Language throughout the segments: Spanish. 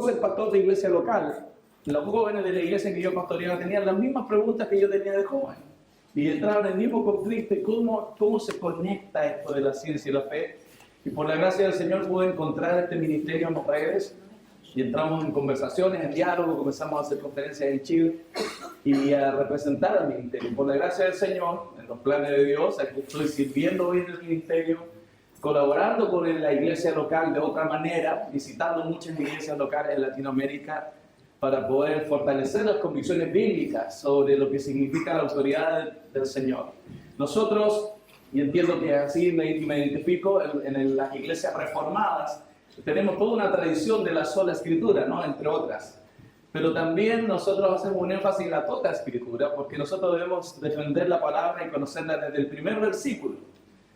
ser pastor de iglesia local, los jóvenes de la iglesia que yo pastoreaba tenían las mismas preguntas que yo tenía de joven. Y entraron en el mismo conflicto. ¿Cómo se conecta esto de la ciencia y la fe? Y por la gracia del Señor pude encontrar este ministerio en las redes. Y entramos en conversaciones, en diálogo, comenzamos a hacer conferencias en Chile y a representar al ministerio. Por la gracia del Señor, en los planes de Dios, aquí estoy sirviendo hoy en el ministerio, colaborando con la iglesia local de otra manera, visitando muchas iglesias locales en Latinoamérica para poder fortalecer las convicciones bíblicas sobre lo que significa la autoridad del Señor. Nosotros, y entiendo que así me identifico en las iglesias reformadas, tenemos toda una tradición de la sola escritura, ¿no? Entre otras. Pero también nosotros hacemos un énfasis en la toda escritura, porque nosotros debemos defender la palabra y conocerla desde el primer versículo.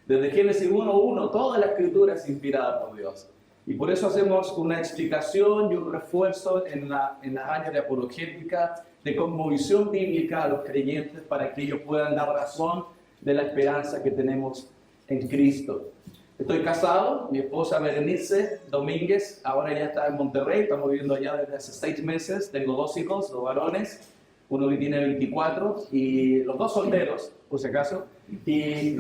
Desde Génesis 1:1, toda la escritura es inspirada por Dios. Y por eso hacemos una explicación y un refuerzo en las áreas de apologética, de cosmovisión bíblica a los creyentes para que ellos puedan dar razón de la esperanza que tenemos en Cristo. Estoy casado, mi esposa Berenice Domínguez, ahora ya está en Monterrey, estamos viviendo allá desde hace 6 meses, tengo 2 hijos, 2 varones, uno que tiene 24 y los 2 solteros, por si acaso, y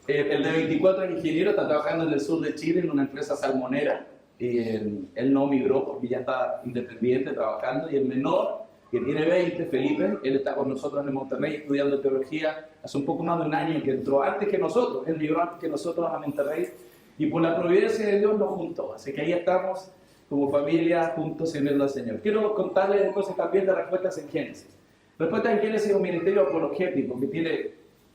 el de 24 es ingeniero, está trabajando en el sur de Chile en una empresa salmonera, y él no migró porque ya está independiente trabajando, y el menor, que tiene 20, Felipe, él está con nosotros en Monterrey estudiando teología hace un poco más de un año, que entró antes que nosotros, él migró antes que nosotros a Monterrey, y por la providencia de Dios nos juntó, así que ahí estamos como familia juntos sirviendo al Señor. Quiero contarles entonces también de Respuestas en Génesis. Respuestas en Génesis es un ministerio apologético que tiene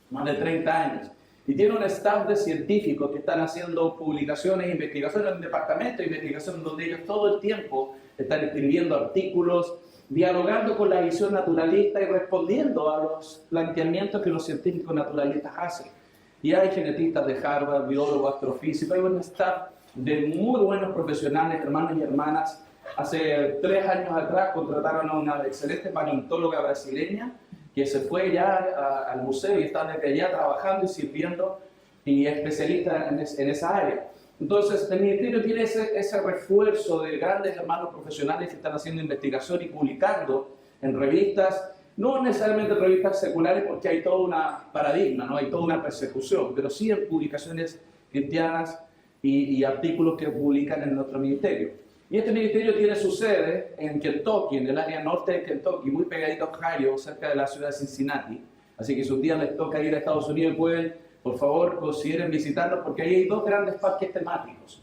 más de 30 años, y tiene un staff de científicos que están haciendo publicaciones, investigaciones en el departamento de investigación, donde ellos todo el tiempo están escribiendo artículos, dialogando con la visión naturalista y respondiendo a los planteamientos que los científicos naturalistas hacen. Y hay genetistas de Harvard, biólogos, astrofísicos, hay un staff de muy buenos profesionales, hermanos y hermanas. Hace 3 años atrás contrataron a una excelente paleontóloga brasileña que se fue ya al museo y está desde allá trabajando y sirviendo y es especialista en esa área. Entonces, el ministerio tiene ese refuerzo de grandes hermanos profesionales que están haciendo investigación y publicando en revistas, no necesariamente en revistas seculares porque hay todo un paradigma, ¿no? Hay toda una persecución, pero sí en publicaciones cristianas y artículos que publican en nuestro ministerio. Y este ministerio tiene su sede en Kentucky, en el área norte de Kentucky, muy pegadito a Ohio, cerca de la ciudad de Cincinnati. Así que si un día les toca ir a Estados Unidos, pueden, por favor, consideren visitarlos, porque ahí hay 2 grandes parques temáticos.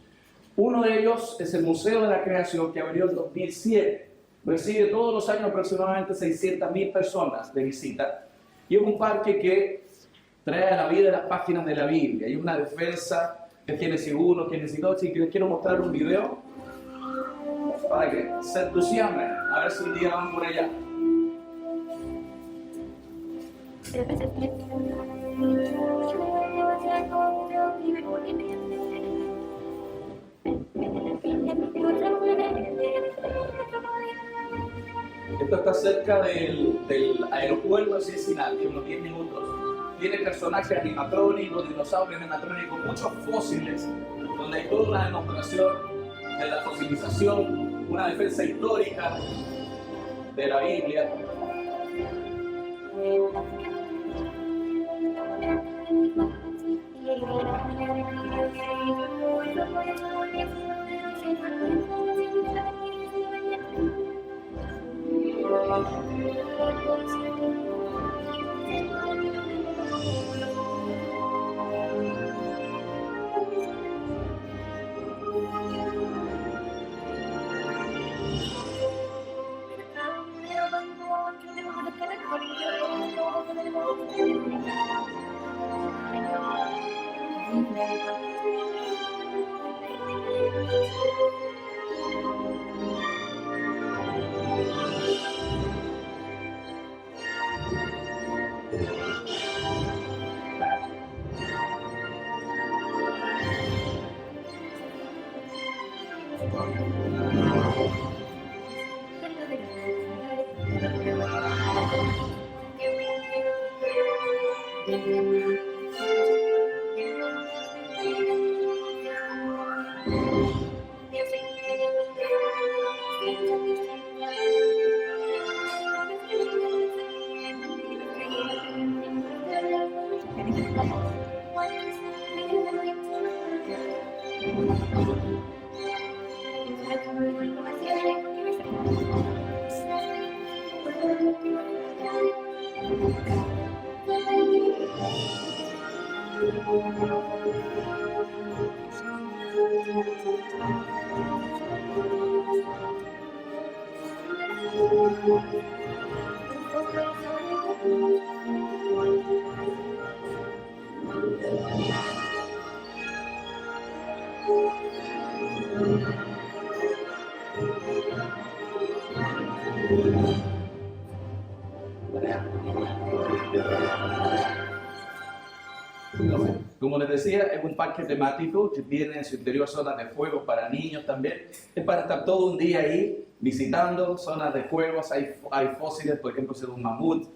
Uno de ellos es el Museo de la Creación, que abrió en 2007. Recibe todos los años aproximadamente 600.000 personas de visita. Y es un parque que trae a la vida las páginas de la Biblia. Hay una defensa de Génesis 1, Génesis 2, y que les quiero mostrar un video para que se entusiasmen, a ver si un día van por allá. Esto está cerca del aeropuerto de Cincinnati, unos 10 minutos. Tiene personajes animatrónicos, dinosaurios animatrónicos, muchos fósiles, donde hay toda una demostración de la fosilización, una defensa histórica de la Biblia. Como les decía, es un parque temático que tiene en su interior zonas de juegos para niños también. Es para estar todo un día ahí visitando zonas de juegos. Hay fósiles, por ejemplo, de un mamut.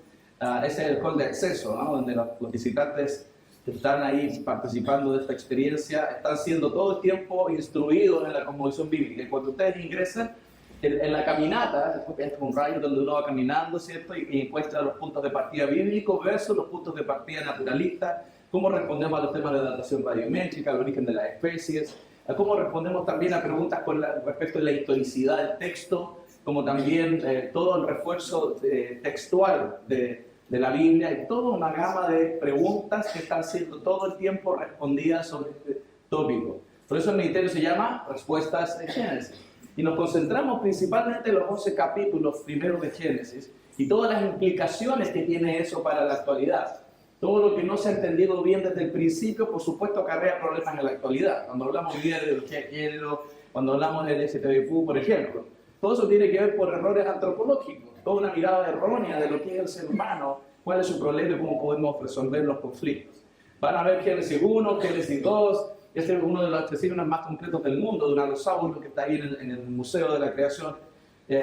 Ese es el hall de acceso, ¿no? Donde los visitantes que están ahí participando de esta experiencia están siendo todo el tiempo instruidos en la cosmovisión bíblica. Y cuando ustedes ingresan, en la caminata, es un rayo donde uno va caminando, ¿cierto? Y encuentra los puntos de partida bíblicos versus los puntos de partida naturalistas. Cómo respondemos a los temas de datación radiométrica, el origen de las especies, a cómo respondemos también a preguntas respecto a la historicidad del texto, como también todo el refuerzo textual de la Biblia y toda una gama de preguntas que están siendo todo el tiempo respondidas sobre este tópico. Por eso el ministerio se llama Respuestas de Génesis. Y nos concentramos principalmente en los 11 capítulos primeros de Génesis y todas las implicaciones que tiene eso para la actualidad. Todo lo que no se ha entendido bien desde el principio, por supuesto, acarrea problemas en la actualidad. Cuando hablamos hoy día de ideología de género, cuando hablamos del LGTBQ, por ejemplo, todo eso tiene que ver por errores antropológicos, toda una mirada errónea de lo que es el ser humano, cuál es su problema y cómo podemos resolver los conflictos. Van a ver Génesis 1, Génesis 2, este es uno de los especímenes más concretos del mundo, de un alosaurio que está ahí en el Museo de la Creación.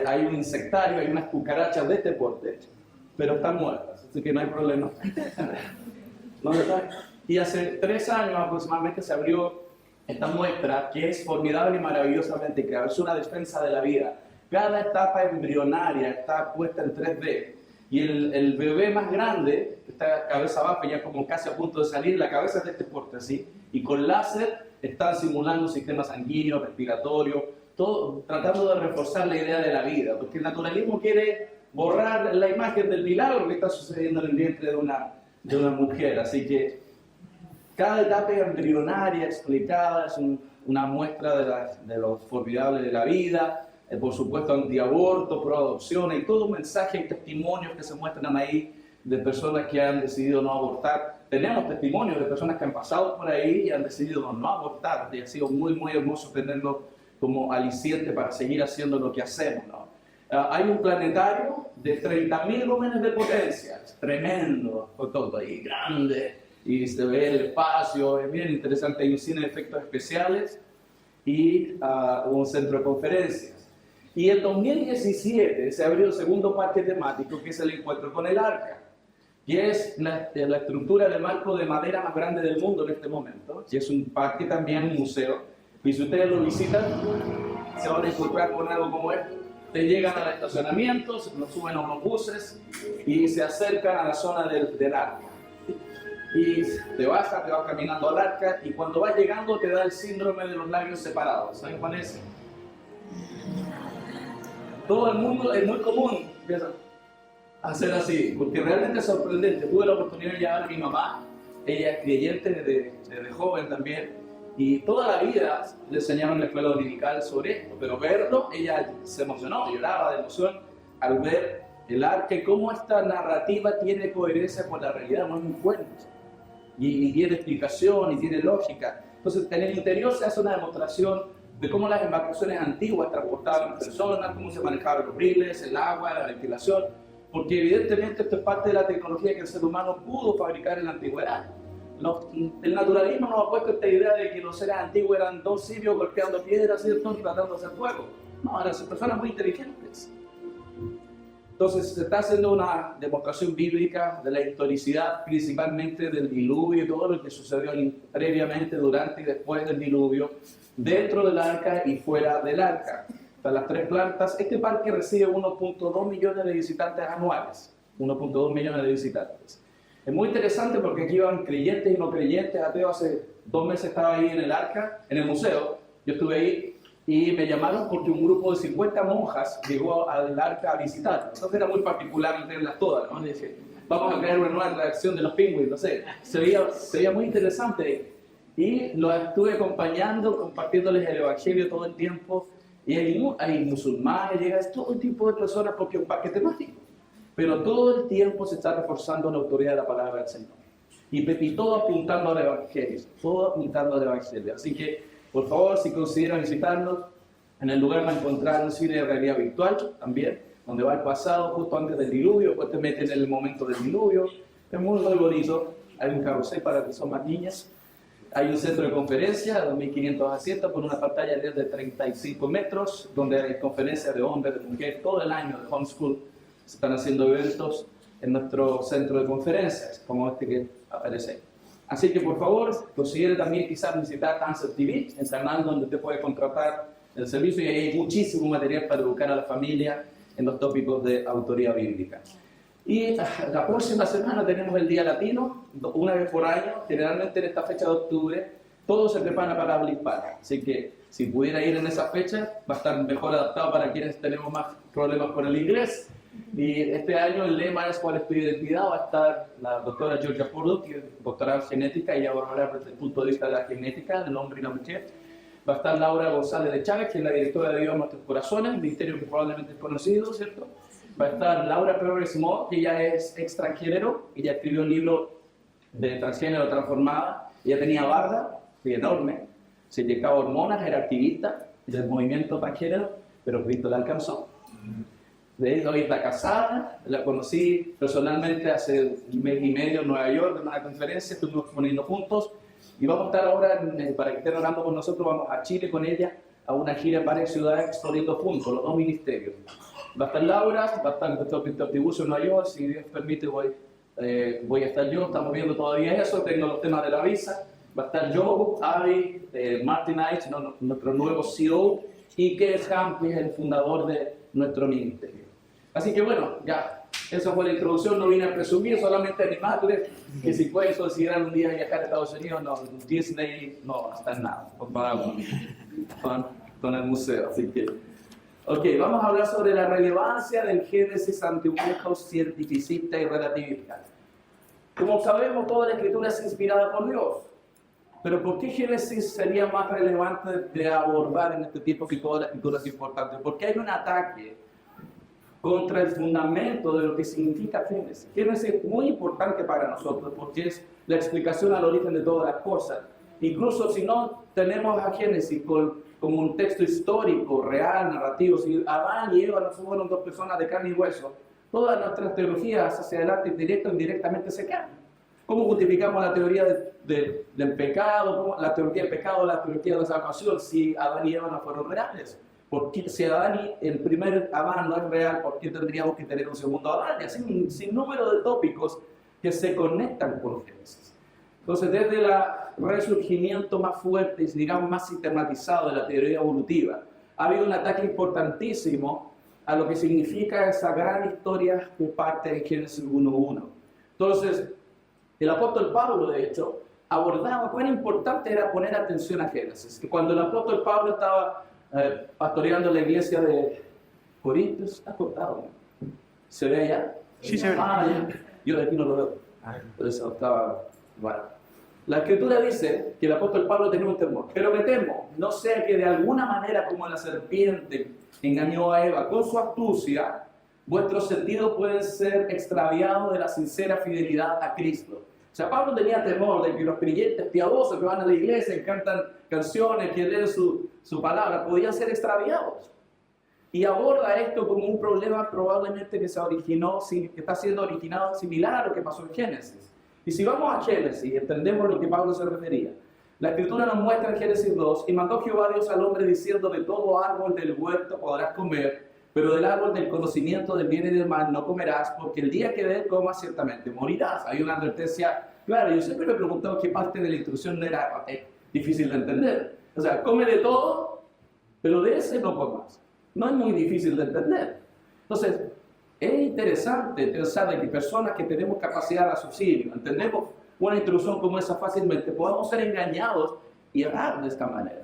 Hay un insectario, hay unas cucarachas de este porte, pero están muertas, así que no hay problema. ¿No? Y hace 3 años aproximadamente se abrió esta muestra que es formidable y maravillosamente creada. Es una defensa de la vida. Cada etapa embrionaria está puesta en 3D. Y el bebé más grande, que está cabeza abajo, ya como casi a punto de salir, la cabeza es de este porte así, y con láser están simulando un sistema sanguíneo, respiratorio, todo tratando de reforzar la idea de la vida, porque el naturalismo quiere borrar la imagen del milagro que está sucediendo en el vientre de una mujer. Así que cada etapa embrionaria explicada es una muestra de lo formidable de la vida. Por supuesto, antiaborto, pro adopción, y todo un mensaje y testimonios que se muestran ahí de personas que han decidido no abortar. Tenemos testimonios de personas que han pasado por ahí y han decidido no abortar, y ha sido muy, muy hermoso tenerlo como aliciente para seguir haciendo lo que hacemos, ¿no? Hay un planetario de 30.000 lúmenes de potencia, es tremendo, todo ahí, grande, y se ve el espacio, es bien interesante. Hay un cine de efectos especiales y un centro de conferencias. Y en 2017 se abrió el segundo parque temático, que es el encuentro con el arca, que es la estructura de marco de madera más grande del mundo en este momento, y es un parque también, un museo, y si ustedes lo visitan, se van a encontrar con algo como esto. Ustedes llegan al estacionamiento, lo suben a unos buses y se acercan a la zona del arca. Y te vas caminando al arca, y cuando vas llegando te da el síndrome de los labios separados. ¿Saben cuál es? Todo el mundo, es muy común, empieza a hacer así, porque realmente es sorprendente. Tuve la oportunidad de llevar a mi mamá, ella es creyente desde joven también, y toda la vida le enseñaron en la escuela dominical sobre esto, pero verlo, ella se emocionó, lloraba de emoción al ver el arca y cómo esta narrativa tiene coherencia con la realidad, no es un cuento, y tiene explicación y tiene lógica. Entonces, en el interior se hace una demostración de cómo las embarcaciones antiguas transportaban personas, cómo se manejaban los riles, el agua, la ventilación, porque evidentemente esto es parte de la tecnología que el ser humano pudo fabricar en la antigüedad. El naturalismo nos ha puesto esta idea de que los seres antiguos eran 2 sirios golpeando piedras, ¿cierto?, tratando de hacer fuego. No, eran personas muy inteligentes. Entonces se está haciendo una demostración bíblica de la historicidad, principalmente del diluvio y todo lo que sucedió previamente, durante y después del diluvio, dentro del arca y fuera del arca. O sea, las 3 plantas. Este parque recibe 1.2 millones de visitantes anuales. 1.2 millones de visitantes. Es muy interesante porque aquí iban creyentes y no creyentes. Ateo hace 2 meses estaba ahí en el Arca, en el museo. Yo estuve ahí y me llamaron porque un grupo de 50 monjas llegó al Arca a visitar. Entonces era muy particular tenerlas todas, ¿no? Dije, vamos a crear una nueva redacción de los Penguins, no sé. Se veía muy interesante. Y los estuve acompañando, compartiéndoles el Evangelio todo el tiempo. Y hay musulmanes, llega todo tipo de personas porque es un parque temático. Pero todo el tiempo se está reforzando la autoridad de la palabra del Señor. Y todo apuntando al Evangelio, todo apuntando al Evangelio. Así que, por favor, si consideran visitarnos, en el lugar van a encontrar un cine de realidad virtual también, donde va el pasado justo antes del diluvio, después te meten en el momento del diluvio. Es muy bonito. Hay un carrusel para que son más niñas. Hay un centro de conferencia de 2.500 asientos con una pantalla de 35 metros, donde hay conferencias de hombres, de mujeres, todo el año de homeschool. Se están haciendo eventos en nuestro centro de conferencias, como este que aparece ahí. Así que, por favor, considere también quizás visitar Answer TV, el canal donde usted puede contratar el servicio, y hay muchísimo material para educar a la familia en los tópicos de autoría bíblica. Y la próxima semana tenemos el Día Latino, una vez por año, generalmente en esta fecha de octubre, todo se prepara para habla hispana. Así que si pudiera ir en esa fecha, va a estar mejor adaptado para quienes tenemos más problemas con el inglés. Y este año el lema es ¿cuál es tu identidad? Va a estar la doctora Georgia Purdue, que es doctora en genética, y ella va a hablar desde el punto de vista de la genética, del hombre y la mujer. Va a estar Laura González de Chávez, que es la directora de Dios en nuestros corazones, un ministerio que probablemente es conocido, ¿cierto? Va a estar Laura Pérez Mo, que ella es extranjero, ella escribió un libro de transgénero transformada, ella tenía barba, enorme, se inyectaba hormonas, era activista del movimiento transgénero, pero Cristo la alcanzó. De hecho, hoy está casada, la conocí personalmente hace 1 mes y medio en Nueva York, en una conferencia, estuvimos poniendo juntos, y vamos a estar ahora, para que estén orando con nosotros, vamos a Chile con ella, a una gira en varias ciudades exponiendo juntos, los 2 ministerios. Va a estar Laura, va a estar el doctor Víctor Tiburcio en Nueva York, si Dios permite voy a estar yo, estamos viendo todavía eso, tengo los temas de la visa. Va a estar yo, Avi, Martin Knight, nuestro nuevo CEO, y Keith Ham, que es el fundador de nuestro ministerio. Así que bueno, ya, esa fue la introducción, no vine a presumir, solamente a animarles que si pueden considerar un día viajar a Estados Unidos, no, Disney no está en nada, comparado con el museo, así que... Ok, vamos a hablar sobre la relevancia del Génesis ante un viejo cientificista y relativista. Como sabemos, toda la escritura es inspirada por Dios. Pero ¿por qué Génesis sería más relevante de abordar en este tiempo que toda la escritura es importante? Porque hay un ataque contra el fundamento de lo que significa Génesis. Génesis es muy importante para nosotros porque es la explicación al origen de todas las cosas. Incluso si no tenemos a Génesis como un texto histórico, real, narrativo, si Adán y Eva no fueron 2 personas de carne y hueso, todas nuestras teologías hacia adelante, directo o indirectamente, se caen. ¿Cómo justificamos la teoría del pecado? La teoría del pecado, la teoría de la salvación, si Adán y Eva no fueron reales? Porque si el primer Adán no es real, ¿por qué tendríamos que tener un segundo Adán? Y así un sinnúmero de tópicos que se conectan con Génesis. Entonces, desde el resurgimiento más fuerte y, digamos, más sistematizado de la teoría evolutiva, ha habido un ataque importantísimo a lo que significa esa gran historia que parte de Génesis 1.1. Entonces, el apóstol Pablo, de hecho, abordaba cuán importante era poner atención a Génesis. Que cuando el apóstol Pablo estaba pastoreando la iglesia de Corintios, está cortado, ¿no? ¿Se ve allá? Sí, se ve. Ya. Yo de aquí no lo veo. Por eso estaba... Bueno, la escritura dice que el apóstol Pablo tenía un temor, pero me temo, no sea que de alguna manera como la serpiente engañó a Eva con su astucia, vuestros sentidos pueden ser extraviados de la sincera fidelidad a Cristo. O sea, Pablo tenía temor de que los creyentes piadosos que van a la iglesia y cantan canciones, que leen su palabra, podían ser extraviados. Y aborda esto como un problema probablemente que está siendo originado similar a lo que pasó en Génesis. Y si vamos a Génesis y entendemos lo que Pablo se refería, la escritura nos muestra en Génesis 2, y mandó Jehová Dios al hombre diciendo, de todo árbol del huerto podrás comer, pero del árbol del conocimiento del bien y del mal no comerás, porque el día que de él comas ciertamente morirás. Hay una advertencia clara. Yo siempre me he preguntado qué parte de la instrucción no era difícil de entender. O sea, come de todo, pero de ese no comas. No es muy difícil de entender. Entonces, Es interesante pensar en que personas que tenemos capacidad de raciocinio, entendemos una instrucción como esa fácilmente, podamos ser engañados y errar de esta manera.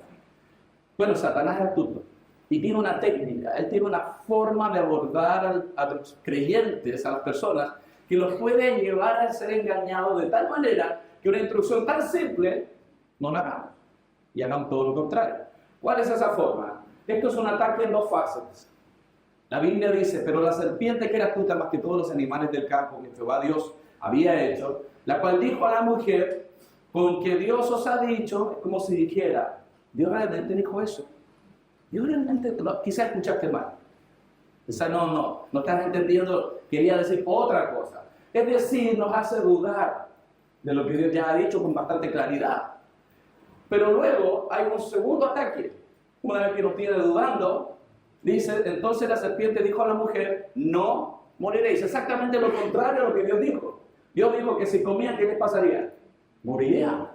Bueno, Satanás es astuto y tiene una técnica, él tiene una forma de abordar a los creyentes, a las personas, que los puede llevar a ser engañados de tal manera que una instrucción tan simple no la hagamos y hagamos todo lo contrario. ¿Cuál es esa forma? Esto es un ataque en dos fases. La Biblia dice, pero la serpiente que era astuta más que todos los animales del campo que Jehová Dios había hecho, la cual dijo a la mujer, con que Dios os ha dicho, es como si dijera, Dios realmente dijo eso. Dios realmente, quizás escuchaste mal. O sea, no estás entendiendo, quería decir otra cosa. Es decir, nos hace dudar de lo que Dios ya ha dicho con bastante claridad. Pero luego hay un segundo ataque. Una vez que nos tiene dudando, dice, entonces la serpiente dijo a la mujer, no moriréis. Exactamente lo contrario a lo que Dios dijo. Dios dijo que si comían, ¿qué les pasaría? Morirían.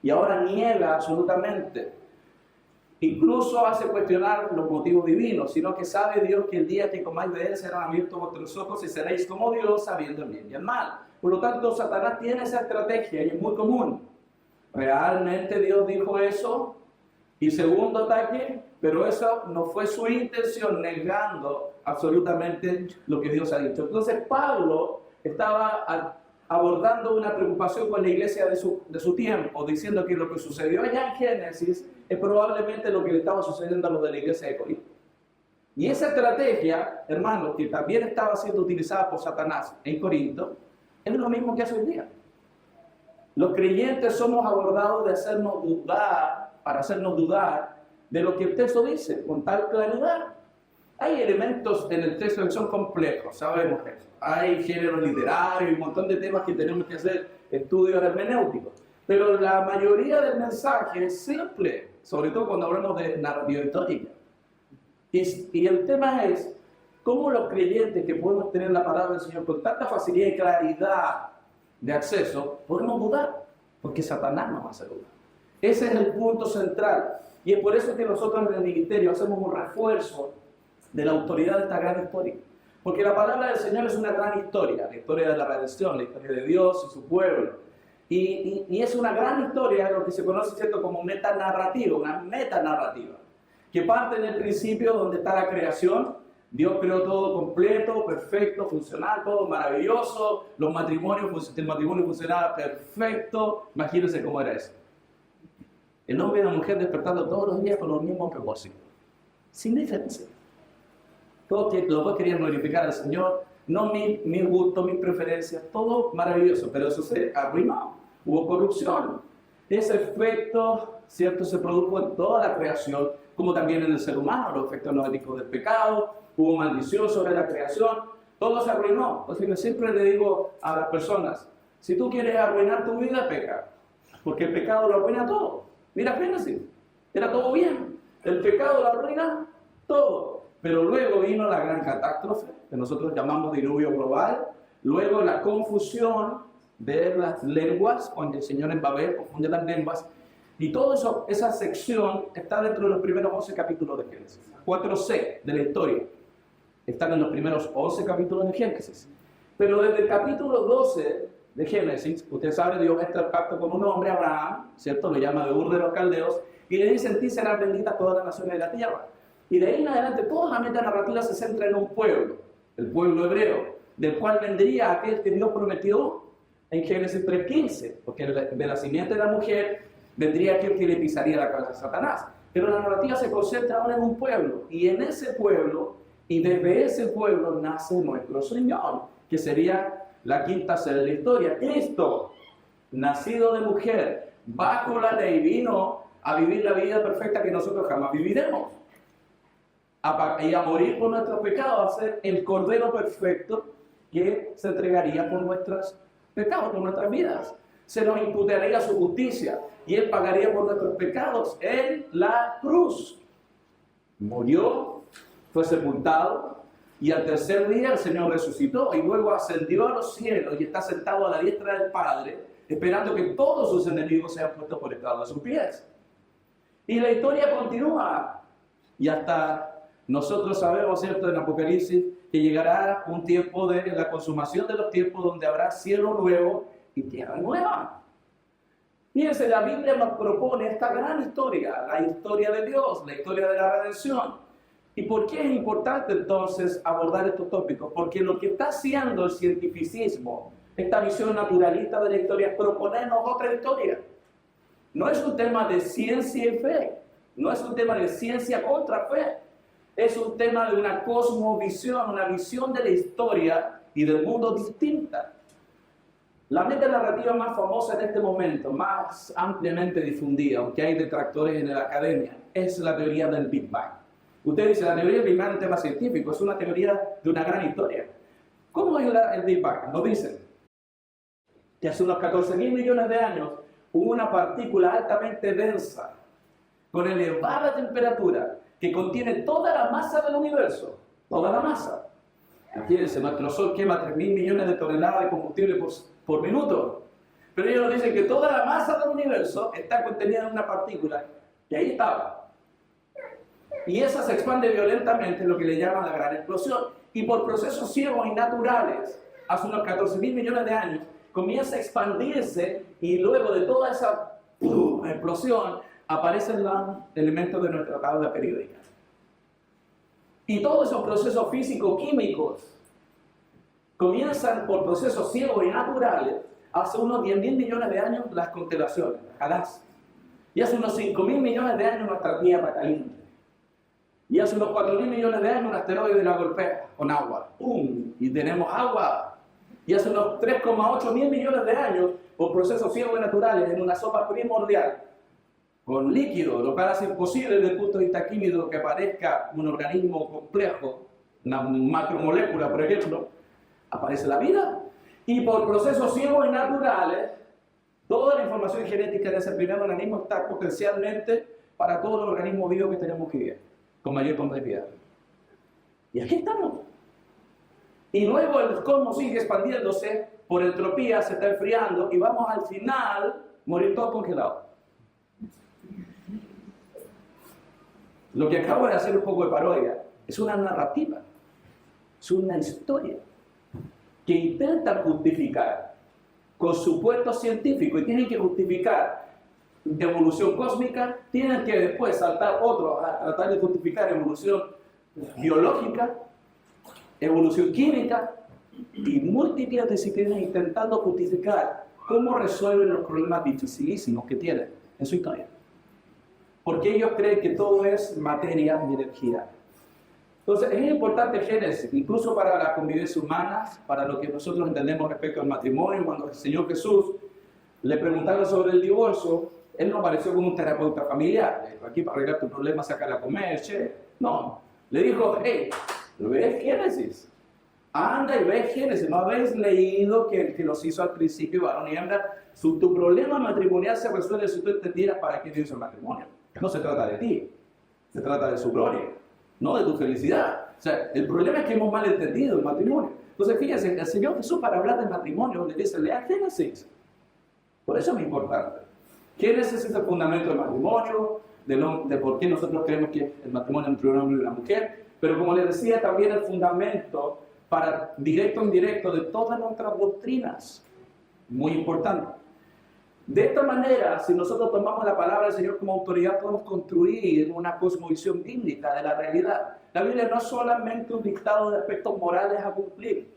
Y ahora niega absolutamente. Incluso hace cuestionar los motivos divinos, sino que sabe Dios que el día que comáis de él serán abiertos vuestros ojos y seréis como Dios, sabiendo el bien y el mal. Por lo tanto, Satanás tiene esa estrategia y es muy común. ¿Realmente Dios dijo eso? Y segundo ataque, pero eso no fue su intención, negando absolutamente lo que Dios ha dicho. Entonces Pablo estaba abordando una preocupación con la iglesia de su tiempo, diciendo que lo que sucedió allá en Génesis es probablemente lo que le estaba sucediendo a los de la iglesia de Corinto. Y esa estrategia, hermanos, que también estaba siendo utilizada por Satanás en Corinto, es lo mismo que hace hoy día. Los creyentes somos abordados de hacernos dudar, para hacernos dudar de lo que el texto dice, con tal claridad. Hay elementos en el texto que son complejos, sabemos eso. Hay géneros literarios y un montón de temas que tenemos que hacer estudios hermenéuticos. Pero la mayoría del mensaje es simple, sobre todo cuando hablamos de narrativa histórica. Y el tema es cómo los creyentes que podemos tener la palabra del Señor con tanta facilidad y claridad de acceso, podemos dudar, porque Satanás nos hace dudar. Ese es el punto central. Y es por eso que nosotros en el ministerio hacemos un refuerzo de la autoridad de esta gran historia. Porque la palabra del Señor es una gran historia, la historia de la redención, la historia de Dios y su pueblo. Y es una gran historia, lo que se conoce, ¿cierto?, como metanarrativa, una metanarrativa, que parte en el principio donde está la creación. Dios creó todo completo, perfecto, funcional, todo maravilloso. El matrimonio funcionaba perfecto. Imagínense cómo era eso. El hombre y la mujer despertando todos los días con los mismos propósitos, sin diferencia. Todos los dos querían glorificar al Señor, no mi gusto, mis preferencias, todo maravilloso, pero eso se arruinó, hubo corrupción. Ese efecto, ¿cierto?, se produjo en toda la creación, como también en el ser humano, los efectos noéticos del pecado, hubo maldición sobre la creación, todo se arruinó. Así que siempre le digo a las personas, si tú quieres arruinar tu vida, peca, porque el pecado lo arruina todo. Mira Génesis, era todo bien, el pecado lo arruina todo. Pero luego vino la gran catástrofe, que nosotros llamamos diluvio global, luego la confusión de las lenguas, cuando el Señor en Babel confunde las lenguas, y todo eso, esa sección está dentro de los primeros 11 capítulos de Génesis. 4C de la historia están en los primeros 11 capítulos de Génesis. Pero desde el capítulo 12 de Génesis, usted sabe, Dios entra al pacto con un hombre, Abraham, ¿cierto? Lo llama de Ur de los Caldeos, y le dice, en ti serán benditas todas las naciones de la tierra. Y de ahí en adelante toda la metanarrativa se centra en un pueblo, el pueblo hebreo, del cual vendría aquel que Dios prometió en Génesis 3:15, porque de la simiente de la mujer vendría aquel que le pisaría la cabeza a Satanás. Pero la narrativa se concentra ahora en un pueblo, y en ese pueblo, y desde ese pueblo nace nuestro Señor, que sería la quinta sede de la historia. Cristo, nacido de mujer, bajo la ley, vino a vivir la vida perfecta que nosotros jamás viviremos. Y a morir por nuestros pecados, a ser el Cordero perfecto que se entregaría por nuestros pecados, por nuestras vidas. Se nos imputaría su justicia y Él pagaría por nuestros pecados en la cruz. Murió, fue sepultado y al tercer día el Señor resucitó y luego ascendió a los cielos y está sentado a la diestra del Padre, esperando que todos sus enemigos sean puestos por estrado de sus pies. Y la historia continúa y hasta Nosotros sabemos, ¿cierto?, en Apocalipsis, que llegará un tiempo de la consumación de los tiempos donde habrá cielo nuevo y tierra nueva. Fíjense, la Biblia nos propone esta gran historia, la historia de Dios, la historia de la redención. ¿Y por qué es importante entonces abordar estos tópicos? Porque lo que está haciendo el cientificismo, esta visión naturalista de la historia, es proponernos otra historia. No es un tema de ciencia y fe, no es un tema de ciencia contra fe, es un tema de una cosmovisión, una visión de la historia y del mundo distinta. La metanarrativa más famosa en este momento, más ampliamente difundida, aunque hay detractores en la academia, es la teoría del Big Bang. Usted dice, la teoría del Big Bang es un tema científico, es una teoría de una gran historia. ¿Cómo es el Big Bang? Nos dicen que hace unos 14.000 millones de años hubo una partícula altamente densa, con elevada temperatura, que contiene toda la masa del universo, toda la masa. Fíjense, nuestro Sol quema 3.000 millones de toneladas de combustible por minuto, pero ellos nos dicen que toda la masa del universo está contenida en una partícula, y ahí estaba. Y esa se expande violentamente, lo que le llaman la gran explosión, y por procesos ciegos y naturales, hace unos 14.000 millones de años, comienza a expandirse, y luego de toda esa explosión, aparecen los elementos de nuestra tabla periódica. Y todos esos procesos físico-químicos comienzan por procesos ciegos y naturales. Hace unos 10.000 millones de años las constelaciones, las galaxias. Y hace unos 5.000 millones de años nuestra Tierra caliente. Y hace unos 4.000 millones de años un asteroide la golpea con agua. ¡Pum! Y tenemos agua. Y hace unos 3,8 mil millones de años, por procesos ciegos y naturales, en una sopa primordial, con líquido, lo cual hace imposible desde el punto de vista químico que aparezca un organismo complejo, una macromolécula, por ejemplo, aparece la vida. Y por procesos ciegos y naturales, toda la información genética de ese primer organismo está potencialmente para todos los organismos vivos que tenemos que vivir, con mayor complejidad. Y aquí estamos. Y luego el cosmos sigue expandiéndose, por entropía se está enfriando y vamos al final morir todos congelados. Lo que acabo de hacer un poco de parodia es una narrativa, es una historia que intenta justificar con supuestos científicos y tienen que justificar evolución cósmica, tienen que después saltar otros a tratar de justificar evolución biológica, evolución química y múltiples disciplinas intentando justificar cómo resuelven los problemas dificilísimos que tienen en su historia. Porque ellos creen que todo es materia y energía. Entonces es importante Génesis, incluso para la convivencia humana, para lo que nosotros entendemos respecto al matrimonio. Cuando el Señor Jesús le preguntaron sobre el divorcio, Él no apareció como un terapeuta familiar. Le dijo, aquí para arreglar tu problema, sacar a comer, che. No, le dijo, hey, ¿ves Génesis? Anda y ves Génesis. ¿No habéis leído que el que los hizo al principio, varón y hembra? Tu problema matrimonial se resuelve si tú entendieras para qué Dios hizo el matrimonio. No se trata de ti, se trata de su gloria, no de tu felicidad. O sea, el problema es que hemos malentendido el matrimonio. Entonces, fíjense, el Señor Jesús para hablar del matrimonio, donde dice, lea Génesis. Por eso es importante. Génesis es el fundamento del matrimonio, de por qué nosotros creemos que el matrimonio es entre un hombre y una mujer, pero como les decía, también el fundamento para directo o indirecto de todas nuestras doctrinas. Muy importante. De esta manera, si nosotros tomamos la palabra del Señor como autoridad, podemos construir una cosmovisión bíblica de la realidad. La Biblia no es solamente un dictado de aspectos morales a cumplir.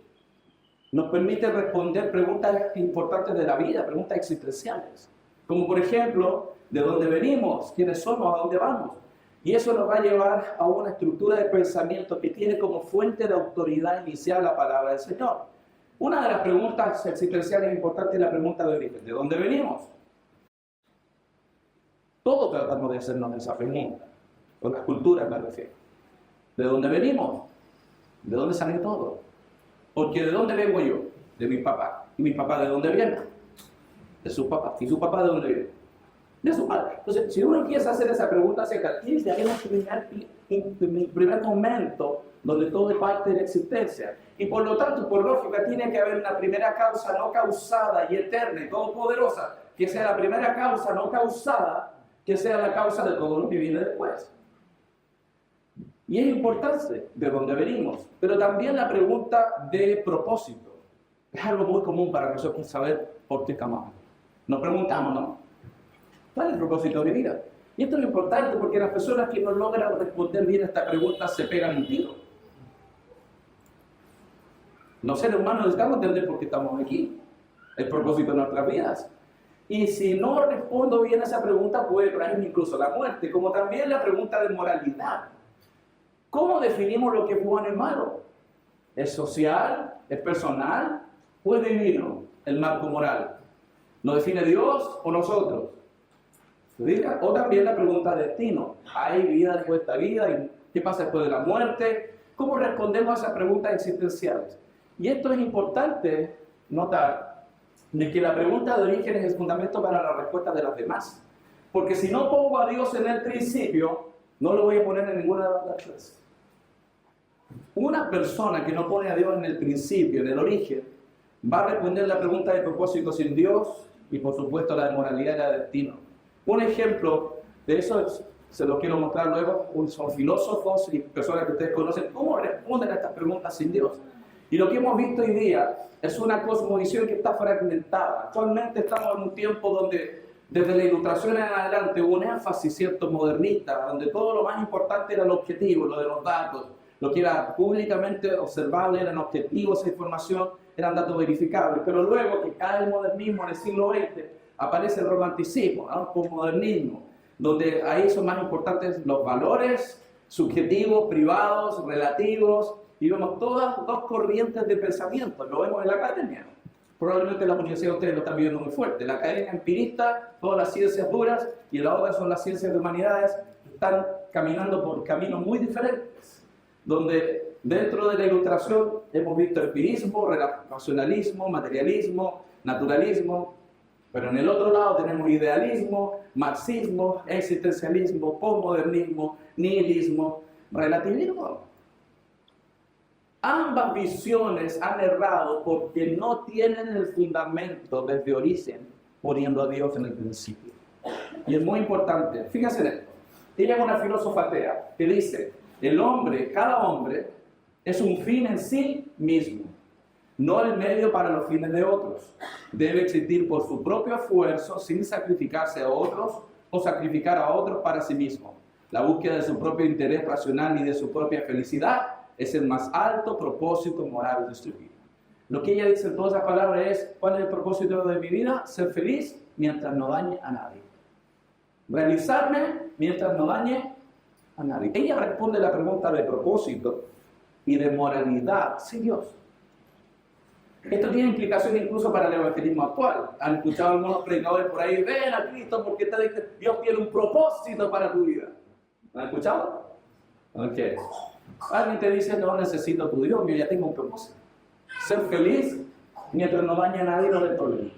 Nos permite responder preguntas importantes de la vida, preguntas existenciales. Como por ejemplo, ¿de dónde venimos? ¿Quiénes somos? ¿A dónde vamos? Y eso nos va a llevar a una estructura de pensamiento que tiene como fuente de autoridad inicial la palabra del Señor. Una de las preguntas existenciales importantes es la pregunta de origen. ¿De dónde venimos? Todos tratamos de hacernos esa pregunta. Con las culturas me refiero. ¿De dónde venimos? ¿De dónde sale todo? Porque ¿de dónde vengo yo? De mi papá. ¿Y mi papá de dónde viene? De su papá. ¿Y su papá de dónde viene? De su padre. Entonces, si uno empieza a hacer esa pregunta acerca, tienes que haber un primer momento donde todo es parte de la existencia. Y por lo tanto, por lógica, tiene que haber una primera causa no causada y eterna y todopoderosa, que sea la primera causa no causada, que sea la causa de todo lo que viene después. Y es importante de dónde venimos, pero también la pregunta de propósito. Es algo muy común para nosotros saber por qué estamos aquí. Nos preguntamos, ¿no? ¿Cuál es el propósito de mi vida? Y esto es lo importante porque las personas que no logran responder bien a esta pregunta se pegan un tiro. Los seres humanos necesitamos entender por qué estamos aquí, el propósito de nuestras vidas. Y si no respondo bien a esa pregunta, puede traerme incluso la muerte, como también la pregunta de moralidad. ¿Cómo definimos lo que es bueno y malo? ¿Es social? ¿Es personal? ¿O es divino el marco moral? ¿Lo define Dios o nosotros? O también la pregunta de destino. ¿Hay vida después de esta vida? ¿Y qué pasa después de la muerte? ¿Cómo respondemos a esas preguntas existenciales? Y esto es importante notar de que la pregunta de origen es el fundamento para la respuesta de las demás. Porque si no pongo a Dios en el principio, no lo voy a poner en ninguna de las tres. Una persona que no pone a Dios en el principio, en el origen, va a responder la pregunta de propósito sin Dios y por supuesto la de moralidad y la de destino. Un ejemplo de eso se lo quiero mostrar luego. Son filósofos y personas que ustedes conocen. ¿Cómo responden a estas preguntas sin Dios? Y lo que hemos visto hoy día es una cosmovisión que está fragmentada. Actualmente estamos en un tiempo donde desde la Ilustración en adelante hubo un énfasis cierto modernista, donde todo lo más importante era el objetivo, lo de los datos. Lo que era públicamente observable eran objetivos, esa información eran datos verificables. Pero luego que cae el modernismo en el siglo XX, aparece el romanticismo, ¿no? El posmodernismo, donde ahí son más importantes los valores subjetivos, privados, relativos, y vemos todas dos corrientes de pensamiento. Lo vemos en la academia. Probablemente en las universidades ustedes lo están viendo muy fuerte. La academia empirista, todas las ciencias duras, y la otra son las ciencias de humanidades, están caminando por caminos muy diferentes, donde dentro de la Ilustración hemos visto empirismo, racionalismo, materialismo, naturalismo, pero en el otro lado tenemos idealismo, marxismo, existencialismo, posmodernismo, nihilismo, relativismo. Ambas visiones han errado porque no tienen el fundamento desde origen, poniendo a Dios en el principio. Y es muy importante, fíjense en esto. Ella es una filósofa atea que dice, el hombre, cada hombre, es un fin en sí mismo, no el medio para los fines de otros. Debe existir por su propio esfuerzo sin sacrificarse a otros o sacrificar a otros para sí mismo. La búsqueda de su propio interés racional y de su propia felicidad es el más alto propósito moral de su vida. Lo que ella dice en todas esas palabras es, ¿cuál es el propósito de mi vida? Ser feliz mientras no dañe a nadie. Realizarme mientras no dañe a nadie. Ella responde la pregunta de propósito y de moralidad sin Dios. Esto tiene implicaciones incluso para el evangelismo actual. Han escuchado algunos predicadores por ahí, ven a Cristo porque Dios tiene un propósito para tu vida. ¿Lo han escuchado? Ok. Alguien te dice, no necesito tu Dios, yo ya tengo un propósito. Ser feliz mientras no dañe a nadie, no le problema.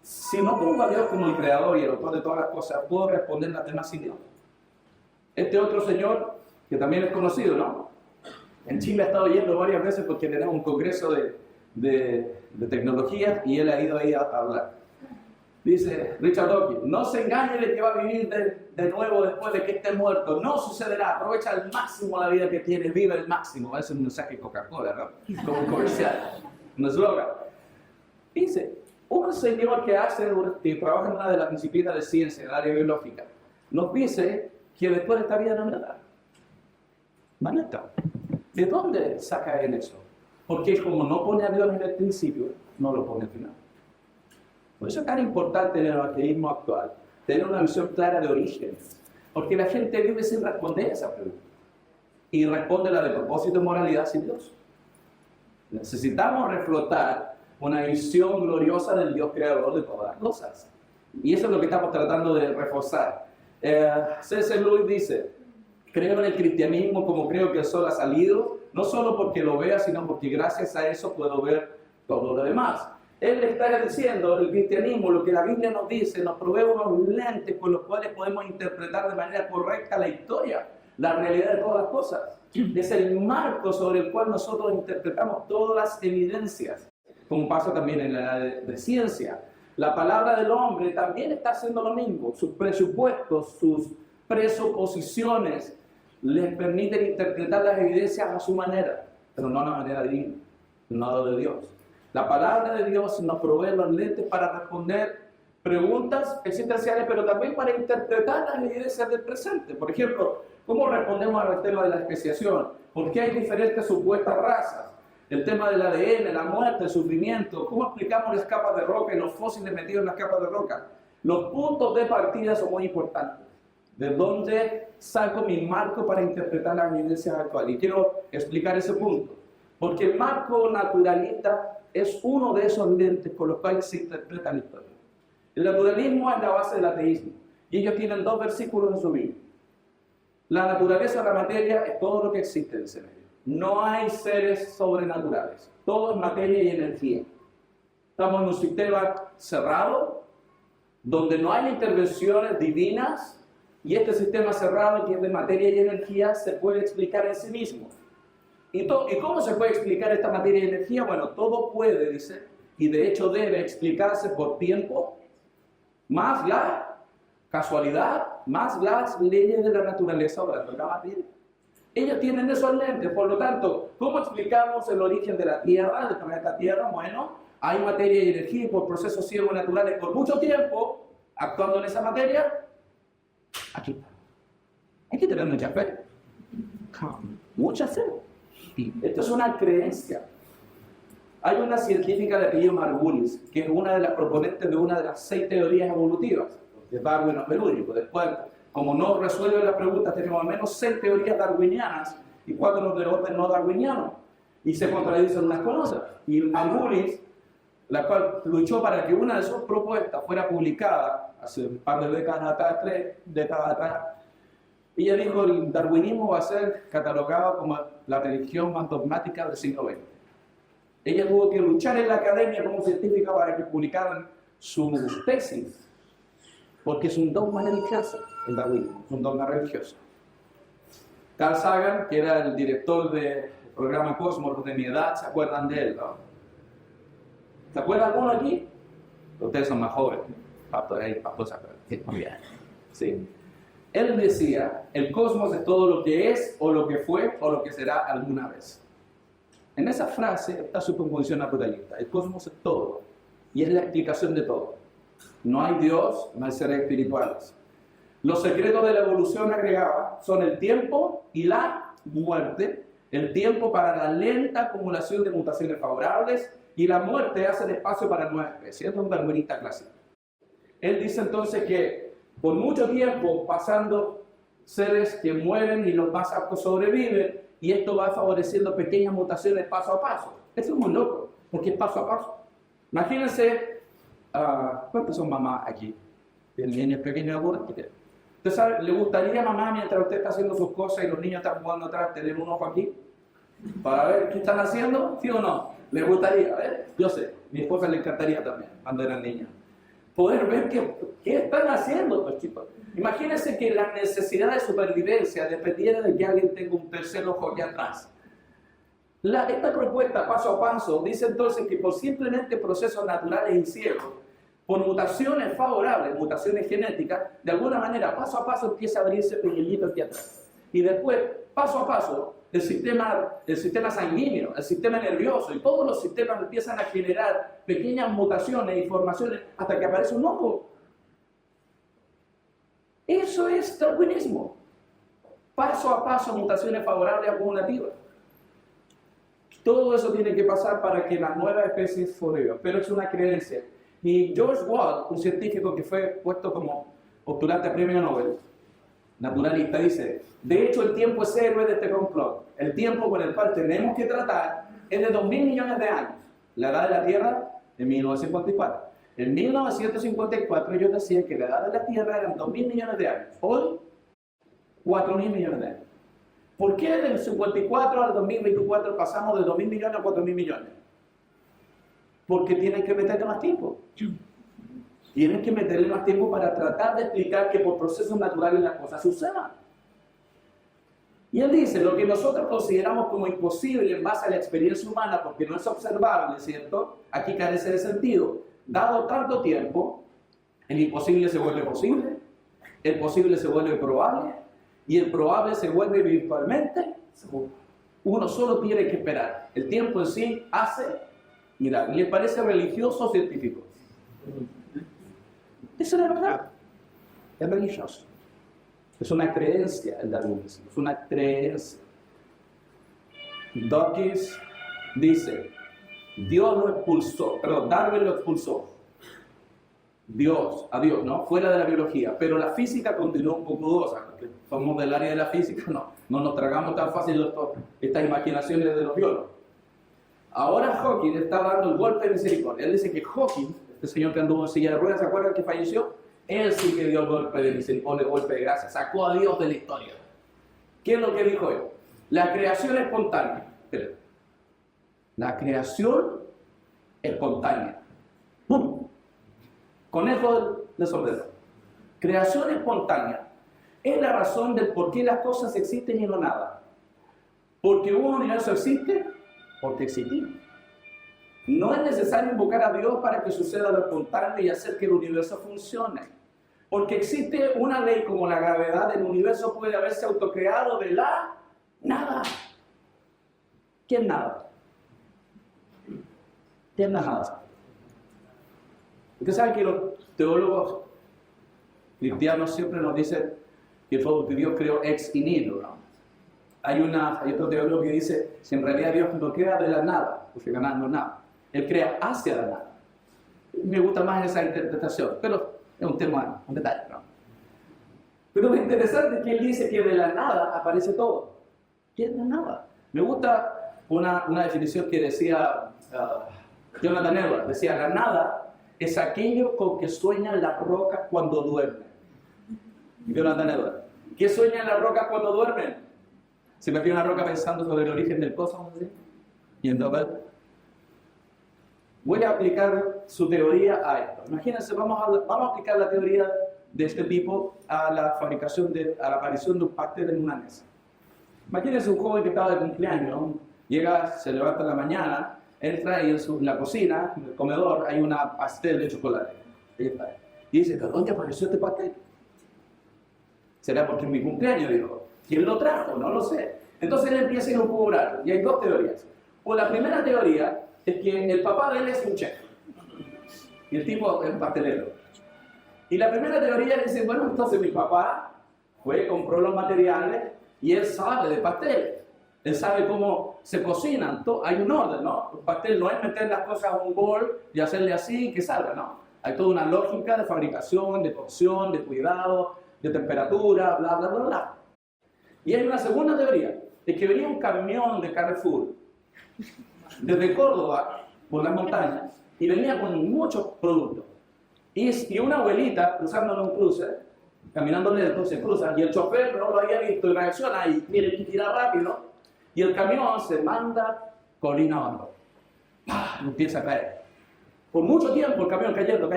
Si no pongo a Dios como el creador y el autor de todas las cosas, puedo responder las demás sin Dios. Este otro señor, que también es conocido, ¿no? En Chile ha estado yendo varias veces porque tenemos un congreso de tecnología y él ha ido ahí a hablar. Dice Richard Dawkins, no se engañe de que va a vivir de nuevo después de que esté muerto. No sucederá. Aprovecha al máximo la vida que tienes, vive al máximo. Ese es un mensaje de Coca-Cola, ¿no? Como un comercial, un eslogan. Dice, un señor que trabaja en una de las disciplinas de ciencia, en el área biológica, nos dice que después de esta vida no hay nada. Maneta. ¿De dónde saca él eso? Porque como no pone a Dios en el principio, no lo pone al final. Por eso es tan importante en el evangelismo actual tener una visión clara de orígenes, porque la gente vive sin responder esa pregunta y responde la de propósito y moralidad sin Dios. Necesitamos reflotar una visión gloriosa del Dios creador de todas las cosas, y eso es lo que estamos tratando de reforzar. C.S. Lewis dice, creo en el cristianismo como creo que el sol ha salido, no solo porque lo vea, sino porque gracias a eso puedo ver todo lo demás. Él le está diciendo, el cristianismo, lo que la Biblia nos dice, nos provee unos lentes con los cuales podemos interpretar de manera correcta la historia, la realidad de todas las cosas. Es el marco sobre el cual nosotros interpretamos todas las evidencias, como pasa también en la de ciencia. La palabra del hombre también está haciendo lo mismo, sus presupuestos, sus presuposiciones, les permiten interpretar las evidencias a su manera, pero no a la manera divina, no de Dios. La palabra de Dios nos provee los lentes para responder preguntas existenciales, pero también para interpretar las evidencias del presente. Por ejemplo, ¿cómo respondemos al tema de la especiación? ¿Por qué hay diferentes supuestas razas? El tema del ADN, la muerte, el sufrimiento. ¿Cómo explicamos las capas de roca y los fósiles metidos en las capas de roca? Los puntos de partida son muy importantes. ¿De dónde saco mi marco para interpretar las evidencias actuales? Y quiero explicar ese punto. Porque el marco naturalista es uno de esos lentes con los cuales se interpreta la historia. El naturalismo es la base del ateísmo. Y ellos tienen dos versículos en su Biblia. La naturaleza de la materia es todo lo que existe, dice ellos. No hay seres sobrenaturales. Todo es materia y energía. Estamos en un sistema cerrado, donde no hay intervenciones divinas, y este sistema cerrado, que es de materia y energía, se puede explicar en sí mismo. ¿Y cómo se puede explicar esta materia y energía? Bueno, todo puede, dice, y de hecho debe explicarse por tiempo, más la casualidad, más las leyes de la naturaleza o de la materia. Ellos tienen esos lentes, por lo tanto, ¿cómo explicamos el origen de la Tierra, del planeta Tierra? Bueno, hay materia y energía y por procesos ciegos naturales por mucho tiempo, actuando en esa materia, aquí está. Hay que tener mucha fe. Mucha fe. Y esto es una creencia. Hay una científica de apellido Margulis, que es una de las proponentes de una de las 6 teorías evolutivas, de Darwin no es el único. Después, como no resuelve la pregunta, tenemos al menos 6 teorías darwinianas y 4 de orden no darwiniano. Y se contradicen unas con otras. Y Margulis, la cual luchó para que una de sus propuestas fuera publicada hace un par de décadas atrás, 3 décadas atrás, ella dijo: el darwinismo va a ser catalogado como la religión más dogmática del siglo XX. Ella tuvo que luchar en la academia como científica para que publicaran su tesis, porque es un dogma religioso, el darwinismo, es un dogma religioso. Carl Sagan, que era el director del programa Cosmos de mi edad, ¿se acuerdan de él, no? ¿Se acuerdan alguno aquí? Ustedes son más jóvenes. Sí. Él decía: el cosmos es todo lo que es, o lo que fue, o lo que será alguna vez. En esa frase está su composición naturalista. El cosmos es todo, y es la explicación de todo. No hay Dios, no hay seres espirituales. Los secretos de la evolución, agregaba, son el tiempo y la muerte. El tiempo para la lenta acumulación de mutaciones favorables, y la muerte hace el espacio para nuevas especies. Es un darwinista clásico. Él dice entonces que por mucho tiempo pasando seres que mueren y los más aptos sobreviven, y esto va favoreciendo pequeñas mutaciones paso a paso. Esto es muy loco, porque es paso a paso. Imagínense, ¿cuántos son mamás aquí? ¿El niño pequeño de alguna? ¿Usted sabe, le gustaría a mamá, mientras usted está haciendo sus cosas y los niños están jugando atrás, tener un ojo aquí? Para ver qué están haciendo, ¿sí o no? ¿Les gustaría? Yo sé, mi esposa le encantaría también, cuando eran niños. Poder ver qué están haciendo estos chicos. Imagínense que la necesidad de supervivencia dependiera de que alguien tenga un tercer ojo aquí atrás. Esta propuesta paso a paso dice entonces que por simplemente procesos naturales y ciegos, por mutaciones favorables, mutaciones genéticas, de alguna manera paso a paso empieza a abrirse pequeñito aquí atrás. Y después, paso a paso, el sistema sanguíneo, el sistema nervioso y todos los sistemas empiezan a generar pequeñas mutaciones y formaciones hasta que aparece un ojo. Eso es darwinismo. Paso a paso, mutaciones favorables acumulativas. Todo eso tiene que pasar para que las nuevas especies sobrevivan, pero es una creencia. Y George Watt, un científico que fue puesto como postulante a premio Nobel, naturalista, dice: de hecho el tiempo es héroe de este complot. El tiempo con el cual tenemos que tratar es de 2.000 millones de años. La edad de la Tierra, en 1954. En 1954 ellos decían que la edad de la Tierra eran 2.000 millones de años. Hoy, 4.000 millones de años. ¿Por qué del 54 al 2024 pasamos de 2.000 millones a 4.000 millones? Porque tienen que meterle más tiempo. Tienen que meterle más tiempo para tratar de explicar que por procesos naturales las cosas sucedan. Y él dice: lo que nosotros consideramos como imposible en base a la experiencia humana, porque no es observable, ¿cierto? Aquí carece de sentido. Dado tanto tiempo, el imposible se vuelve posible, el posible se vuelve probable, y el probable se vuelve virtualmente seguro. Uno solo tiene que esperar. El tiempo en sí hace mirar. ¿Le parece religioso o científico? Eso es la verdad. Es religioso. Es una creencia el darwinismo. Es una creencia. Dawkins dice, Dios lo expulsó, perdón, Darwin lo expulsó. A Dios, ¿no? Fuera de la biología. Pero la física continúa un poco dudosa, porque somos del área de la física, no nos tragamos tan fácil estas imaginaciones de los biólogos. Ahora Hawking está dando el golpe de misericordia. Él dice que Hawking, este señor que anduvo en silla de ruedas, ¿se acuerdan que falleció? Él sí que dio el golpe de misericordia, el golpe de gracia, sacó a Dios de la historia. ¿Qué es lo que dijo él? La creación espontánea. La creación espontánea. ¡Bum! Conejo de sombrero. Creación espontánea es la razón del por qué las cosas existen y no nada. Porque un universo existe, porque existimos. No es necesario invocar a Dios para que suceda lo espontáneo y hacer que el universo funcione. Porque existe una ley como la gravedad, el universo puede haberse autocreado de la nada. ¿Qué es nada? ¿Qué es nada? Usted sabe que los teólogos cristianos siempre nos dicen que Dios creó ex nihilo, ¿no? Hay otro teólogo que dice que en realidad Dios no crea de la nada, porque ganar no es nada. Él crea hacia la nada. Me gusta más esa interpretación, pero es un tema, un detalle, ¿no? Pero lo interesante es que él dice que de la nada aparece todo. ¿Qué es la nada? Me gusta una definición que decía Jonathan Edwards. Decía, la nada es aquello con que sueñan las rocas cuando duermen. Jonathan Edwards. ¿Qué sueñan las rocas cuando duermen? ¿Se metió una roca pensando sobre el origen del cosmos? ¿Sí? Y entonces, voy a aplicar su teoría a esto. Imagínense, vamos a aplicar la teoría de este tipo a la aparición de un pastel en una mesa. Imagínense un joven que estaba de cumpleaños, ¿no? Llega, se levanta en la mañana, entra y en la cocina, en el comedor, hay una pastel de chocolate. Y dice, ¿de dónde apareció este pastel? ¿Será porque es mi cumpleaños? Dijo. ¿Quién lo trajo? No lo sé. Entonces él empieza a elucubrar. Y hay dos teorías. Pues la primera teoría es que el papá de él es un chef. Y el tipo es un pastelero. Y la primera teoría dice, bueno, entonces mi papá compró los materiales y él sabe de pasteles. Él sabe cómo se cocinan. Hay un orden, ¿no? Un pastel no es meter las cosas en un bol y hacerle así y que salga, ¿no? Hay toda una lógica de fabricación, de cocción, de cuidado, de temperatura, bla, bla, bla, bla. Y hay una segunda teoría, de que venía un camión de Carrefour desde Córdoba, por las montañas, y venía con muchos productos. Y una abuelita cruzándole un cruce, caminando lento, se cruza, y el chofer no lo había visto y reacciona y tiene que tirar rápido, y el camión se manda colina abajo. ¡Pah! Empieza a caer. Por mucho tiempo el camión cayendo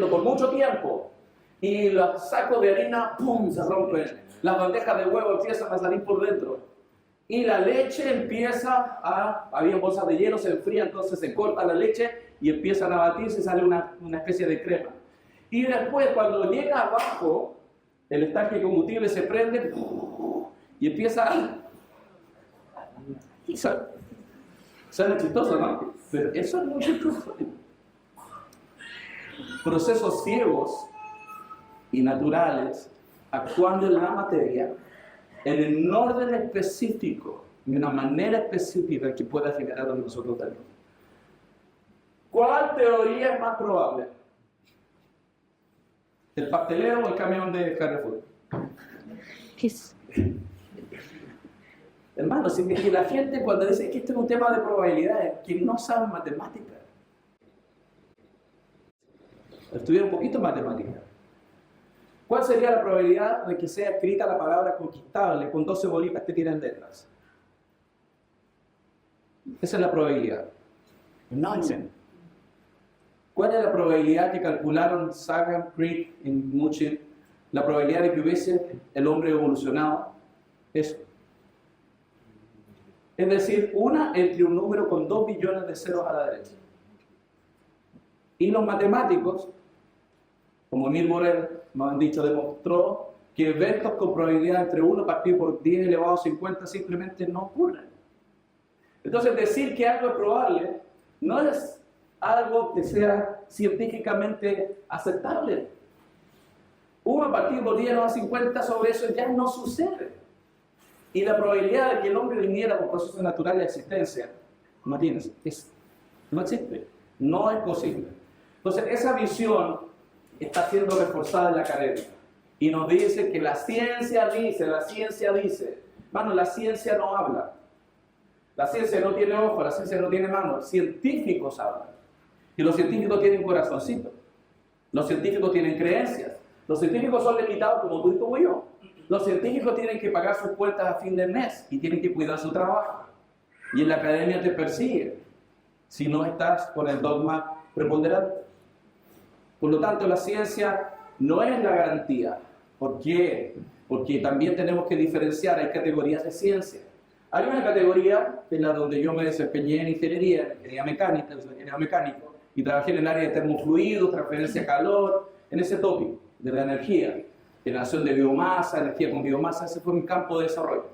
por mucho tiempo. Y los sacos de harina, ¡pum!, se rompen. Las bandejas de huevo empiezan a salir por dentro. Y la leche había bolsas de hielo, se enfría, entonces se corta la leche y empiezan a batirse y sale una especie de crema. Y después, cuando llega abajo, el estanque de combustible se prende y empieza suena chistoso, ¿no? Pero eso es muy chistoso. Procesos ciegos y naturales actuando en la materia en un orden específico, de una manera específica que pueda generar lo que nosotros tenemos. ¿Cuál teoría es más probable? ¿El pastelero o el camión de Carrefour? Hermano, si la gente cuando dice que esto es un tema de probabilidades, que no sabe matemáticas. Estudiar un poquito matemáticas. ¿Cuál sería la probabilidad de que sea escrita la palabra conquistable con 12 bolitas que tienen letras? Esa es la probabilidad. Nonsense. ¿Cuál es la probabilidad que calcularon Sagan, Crick y Muchin? La probabilidad de que hubiese el hombre evolucionado. Eso. Es decir, una entre un número con 2 billones de ceros a la derecha. Y los matemáticos, como Neil Borel nos han dicho, demostró que eventos con probabilidad entre 1 partido por 10 elevado a 50 simplemente no ocurren. Entonces, decir que algo es probable no es algo que sea científicamente aceptable. 1 partido por 10 elevado a 50 sobre eso ya no sucede. Y la probabilidad de que el hombre viniera por procesos naturales de existencia no existe. No es posible. Entonces, esa visión está siendo reforzada en la academia. Y nos dice que la ciencia dice. Hermano, la ciencia no habla. La ciencia no tiene ojos, la ciencia no tiene manos. Científicos hablan. Y los científicos tienen corazoncito. Los científicos tienen creencias. Los científicos son limitados como tú y como yo. Los científicos tienen que pagar sus cuentas a fin de mes y tienen que cuidar su trabajo. Y en la academia te persigue si no estás con el dogma preponderante. Por lo tanto, la ciencia no es la garantía. ¿Por qué? Porque también tenemos que diferenciar, hay categorías de ciencia. Hay una categoría en la donde yo me desempeñé en ingeniería mecánico, y trabajé en el área de termofluidos, transferencia de calor, en ese tópico de la energía, generación de biomasa, energía con biomasa, ese fue mi campo de desarrollo.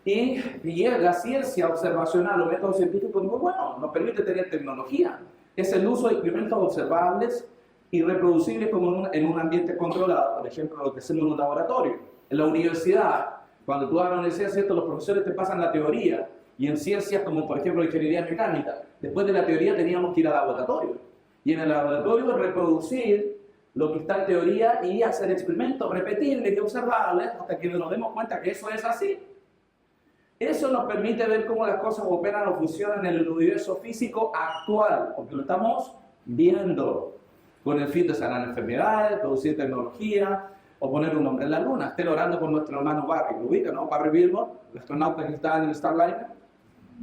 Y la ciencia observacional, los métodos científicos, muy bueno, nos permite tener tecnología. Es el uso de experimentos observables y reproducibles como en un ambiente controlado, por ejemplo, lo que hacemos en un laboratorio. En la universidad, cuando tú vas a la universidad, ¿cierto? Los profesores te pasan la teoría, y en ciencias como por ejemplo ingeniería mecánica, después de la teoría teníamos que ir al laboratorio. Y en el laboratorio reproducir lo que está en teoría y hacer experimentos repetibles y observables hasta que nos demos cuenta que eso es así. Eso nos permite ver cómo las cosas operan o funcionan en el universo físico actual, porque lo estamos viendo con el fin de sanar enfermedades, producir tecnología o poner un hombre en la luna. Estén orando por nuestro hermano Barry, lo ubica, ¿no? Barry Wilmore, el astronauta que está en el Starliner.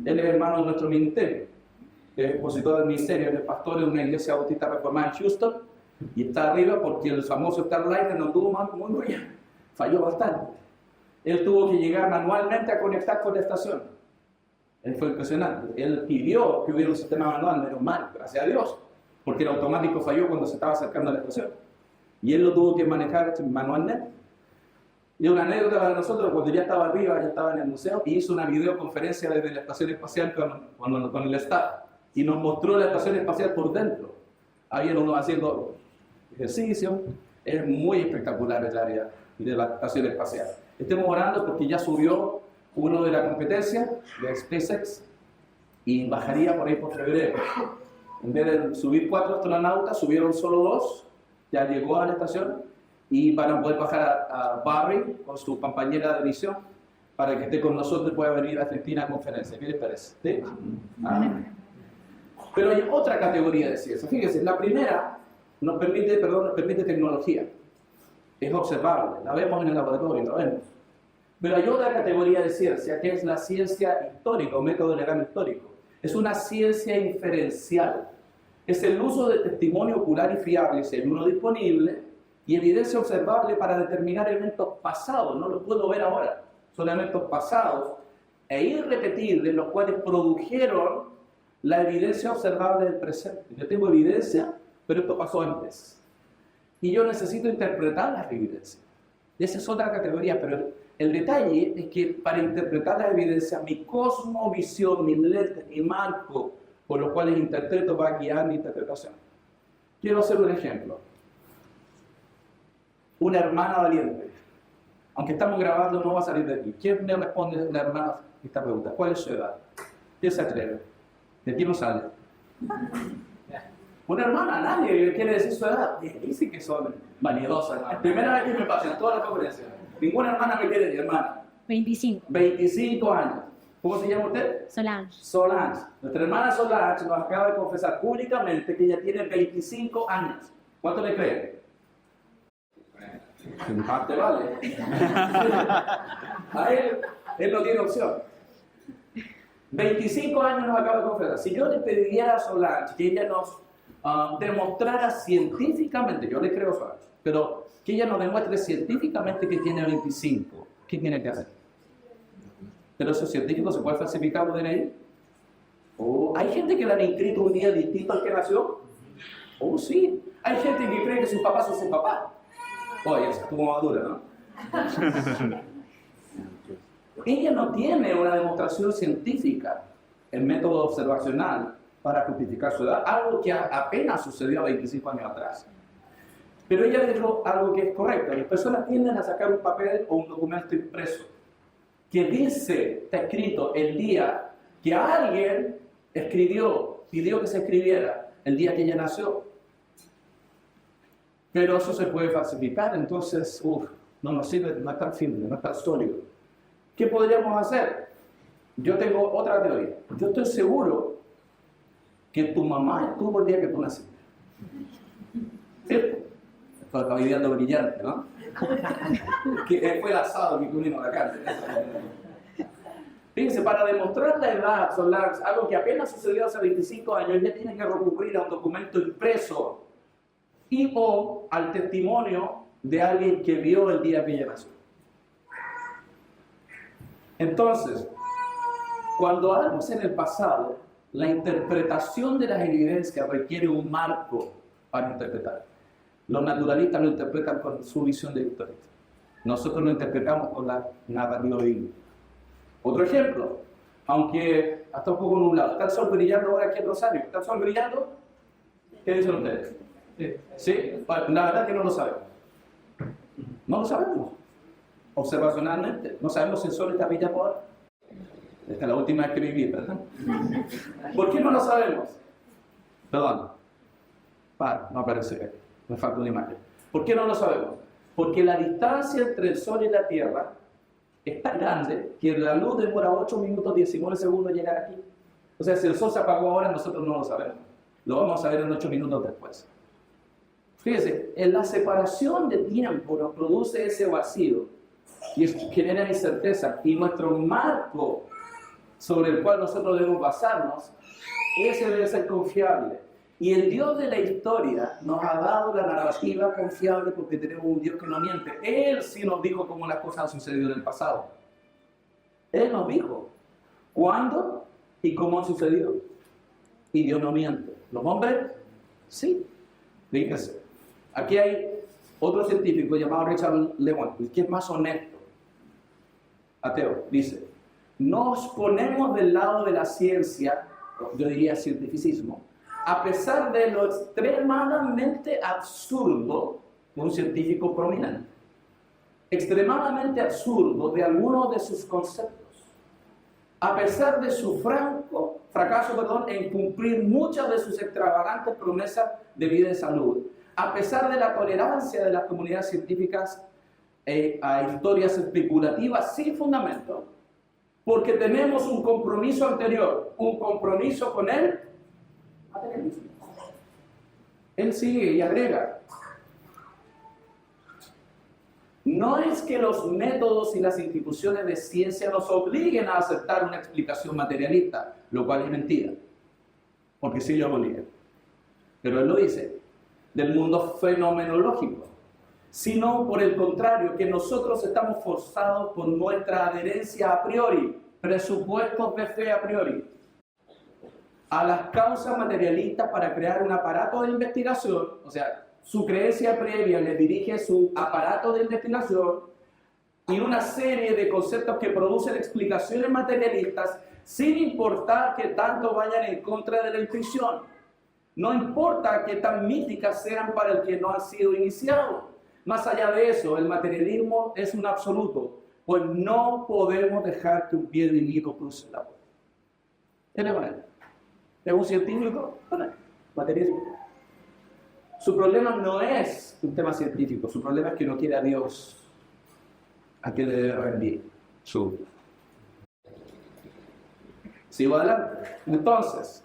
Él es hermano de nuestro ministerio, es expositor del ministerio, es pastor de una iglesia bautista reformada en Houston, y está arriba porque el famoso Starliner no tuvo muy bien, falló bastante. Él tuvo que llegar manualmente a conectar con la estación. Él fue impresionante. Él pidió que hubiera un sistema manual, menos mal, gracias a Dios, porque el automático falló cuando se estaba acercando a la estación. Y él lo tuvo que manejar manualmente. Y una anécdota de nosotros, cuando ya estaba arriba, ya estaba en el museo, y hizo una videoconferencia desde la estación espacial con el staff. Y nos mostró la estación espacial por dentro. Había uno haciendo ejercicio. Es muy espectacular el área de la estación espacial. Estemos orando porque ya subió uno de la competencia de SpaceX y bajaría por ahí por febrero. En vez de subir 4 astronautas, subieron solo 2. Ya llegó a la estación y van a poder bajar a Barry con su compañera de misión para que esté con nosotros y pueda venir a Argentina a conferencia. ¿Qué les parece? ¿Sí? Pero hay otra categoría de ciencia. Fíjense, la primera nos permite tecnología. Es observable, la vemos en el laboratorio, la vemos. Pero hay otra categoría de ciencia que es la ciencia histórica o método legal histórico. Es una ciencia inferencial. Es el uso de testimonio ocular y fiable, si hay uno disponible, y evidencia observable para determinar eventos pasados. No los puedo ver ahora, son eventos pasados e irrepetibles, los cuales produjeron la evidencia observable del presente. Yo tengo evidencia, pero esto pasó antes. Y yo necesito interpretar las evidencias. Esa es otra categoría, pero el detalle es que para interpretar la evidencia, mi cosmovisión, mi lente, mi marco, por los cuales interpreto, va a guiar mi interpretación. Quiero hacer un ejemplo. Una hermana valiente. Aunque estamos grabando, no va a salir de aquí. ¿Quién me responde a la hermana esta pregunta? ¿Cuál es su edad? ¿Quién se atreve? ¿De aquí no sale? Una hermana, nadie quiere decir su edad. Dicen que son vanidosas. La primera vez que me pasa en toda la conferencia. Ninguna hermana me quiere decir hermana. 25. 25 años. ¿Cómo se llama usted? Solange. Solange. Nuestra hermana Solange nos acaba de confesar públicamente que ella tiene 25 años. ¿Cuánto le cree? En parte vale. A él no tiene opción. 25 años nos acaba de confesar. Si yo le pediera a Solange que ella nos demostrara científicamente, yo le creo a Solange, pero que ella nos demuestre científicamente que tiene 25, ¿qué tiene que hacer? ¿Pero esos científicos se puede falsificar un DNI? ¿O hay gente que le han inscrito un día distinto al que nació? ¿O sí? Hay gente que cree que sus papás son sus papás. Oye, estuvo madura, ¿no? Ella no tiene una demostración científica, el método observacional, para justificar su edad, algo que apenas sucedió 25 años atrás. Pero ella dijo algo que es correcto. Las personas tienden a sacar un papel o un documento impreso que dice, está escrito el día que alguien pidió que se escribiera, el día que ella nació. Pero eso se puede falsificar, entonces, no nos sirve, no es tan firme, no es tan sólido. ¿Qué podríamos hacer? Yo tengo otra teoría. Yo estoy seguro que tu mamá estuvo el día que tú naciste. ¿Cierto? Estaba ideando brillante, ¿no? Que fue el asado que comimos la carne. Fíjense, para demostrar la edad solar, algo que apenas sucedió hace 25 años, ella tiene que recurrir a un documento impreso y o al testimonio de alguien que vio el día que ella nació. Entonces, cuando algo es en el pasado, la interpretación de las evidencias requiere un marco para interpretar. Los naturalistas lo interpretan con su visión de historia. Nosotros lo interpretamos con la narrativa bíblica. Otro ejemplo, aunque hasta un poco nublado, ¿está el sol brillando ahora aquí en Rosario? ¿Está el sol brillando? ¿Qué dicen ustedes? ¿Sí? Bueno, la verdad es que no lo sabemos. No lo sabemos. Observacionalmente, no sabemos si el sol está brillando ahora. Esta es la última vez que viví, ¿verdad? ¿Por qué no lo sabemos? Perdón. No aparece, me falta una imagen. ¿Por qué no lo sabemos? Porque la distancia entre el sol y la tierra es tan grande que la luz demora 8 minutos 19 segundos en llegar aquí. O sea, si el sol se apagó ahora, nosotros no lo sabemos. Lo vamos a ver en 8 minutos después. Fíjense, en la separación de tiempo nos produce ese vacío y genera incerteza. Y nuestro marco sobre el cual nosotros debemos basarnos, ese debe ser confiable. Y el Dios de la historia nos ha dado la narrativa confiable porque tenemos un Dios que no miente. Él sí nos dijo cómo las cosas han sucedido en el pasado. Él nos dijo cuándo y cómo han sucedido. Y Dios no miente. ¿Los hombres? Sí. Fíjense. Aquí hay otro científico llamado Richard Lewin, que es más honesto. Ateo. Dice, nos ponemos del lado de la ciencia, yo diría cientificismo, a pesar de lo extremadamente absurdo de un científico prominente, extremadamente absurdo de algunos de sus conceptos, a pesar de su fracaso en cumplir muchas de sus extravagantes promesas de vida y salud, a pesar de la tolerancia de las comunidades científicas a historias especulativas sin fundamento, porque tenemos un compromiso anterior, un compromiso con él. Él sigue y agrega, no es que los métodos y las instituciones de ciencia nos obliguen a aceptar una explicación materialista, lo cual es mentira, porque sí lo obligan. Pero él lo dice, del mundo fenomenológico, sino por el contrario, que nosotros estamos forzados por nuestra adherencia a priori, presupuestos de fe a priori, a las causas materialistas para crear un aparato de investigación, o sea, su creencia previa le dirige su aparato de investigación y una serie de conceptos que producen explicaciones materialistas sin importar que tanto vayan en contra de la intuición. No importa que tan míticas sean para el que no ha sido iniciado. Más allá de eso, el materialismo es un absoluto, pues no podemos dejar que un pie de hilo cruce la puerta. ¿Qué le parece? ¿Es un científico? Bueno, materialismo. Su problema no es un tema científico, su problema es que no quiere a Dios a que le debe rendir su. Sigo adelante. Entonces,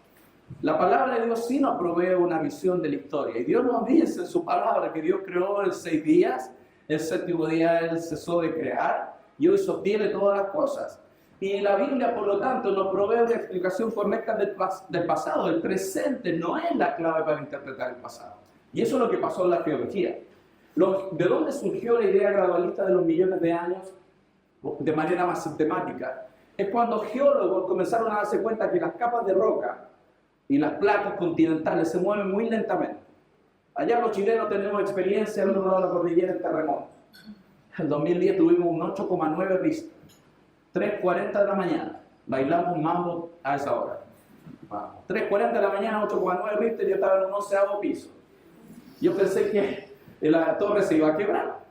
la palabra de Dios sí nos provee una visión de la historia. Y Dios nos dice en su palabra que Dios creó en 6 días, el 7º día Él cesó de crear y hoy sostiene todas las cosas. Y la Biblia, por lo tanto, nos provee una explicación correcta del pasado. El presente no es la clave para interpretar el pasado. Y eso es lo que pasó en la geología. ¿De dónde surgió la idea gradualista de los millones de años de manera más sistemática? Es cuando geólogos comenzaron a darse cuenta que las capas de roca y las placas continentales se mueven muy lentamente. Allá los chilenos tenemos experiencia en el lado de la cordillera en terremotos. En 2010 tuvimos un 8,9 Richter, 3:40 de la mañana, bailamos mambo a esa hora. 3:40 de la mañana, 8,9 Richter, yo estaba en un 11º piso. Yo pensé que la torre se iba a quebrar.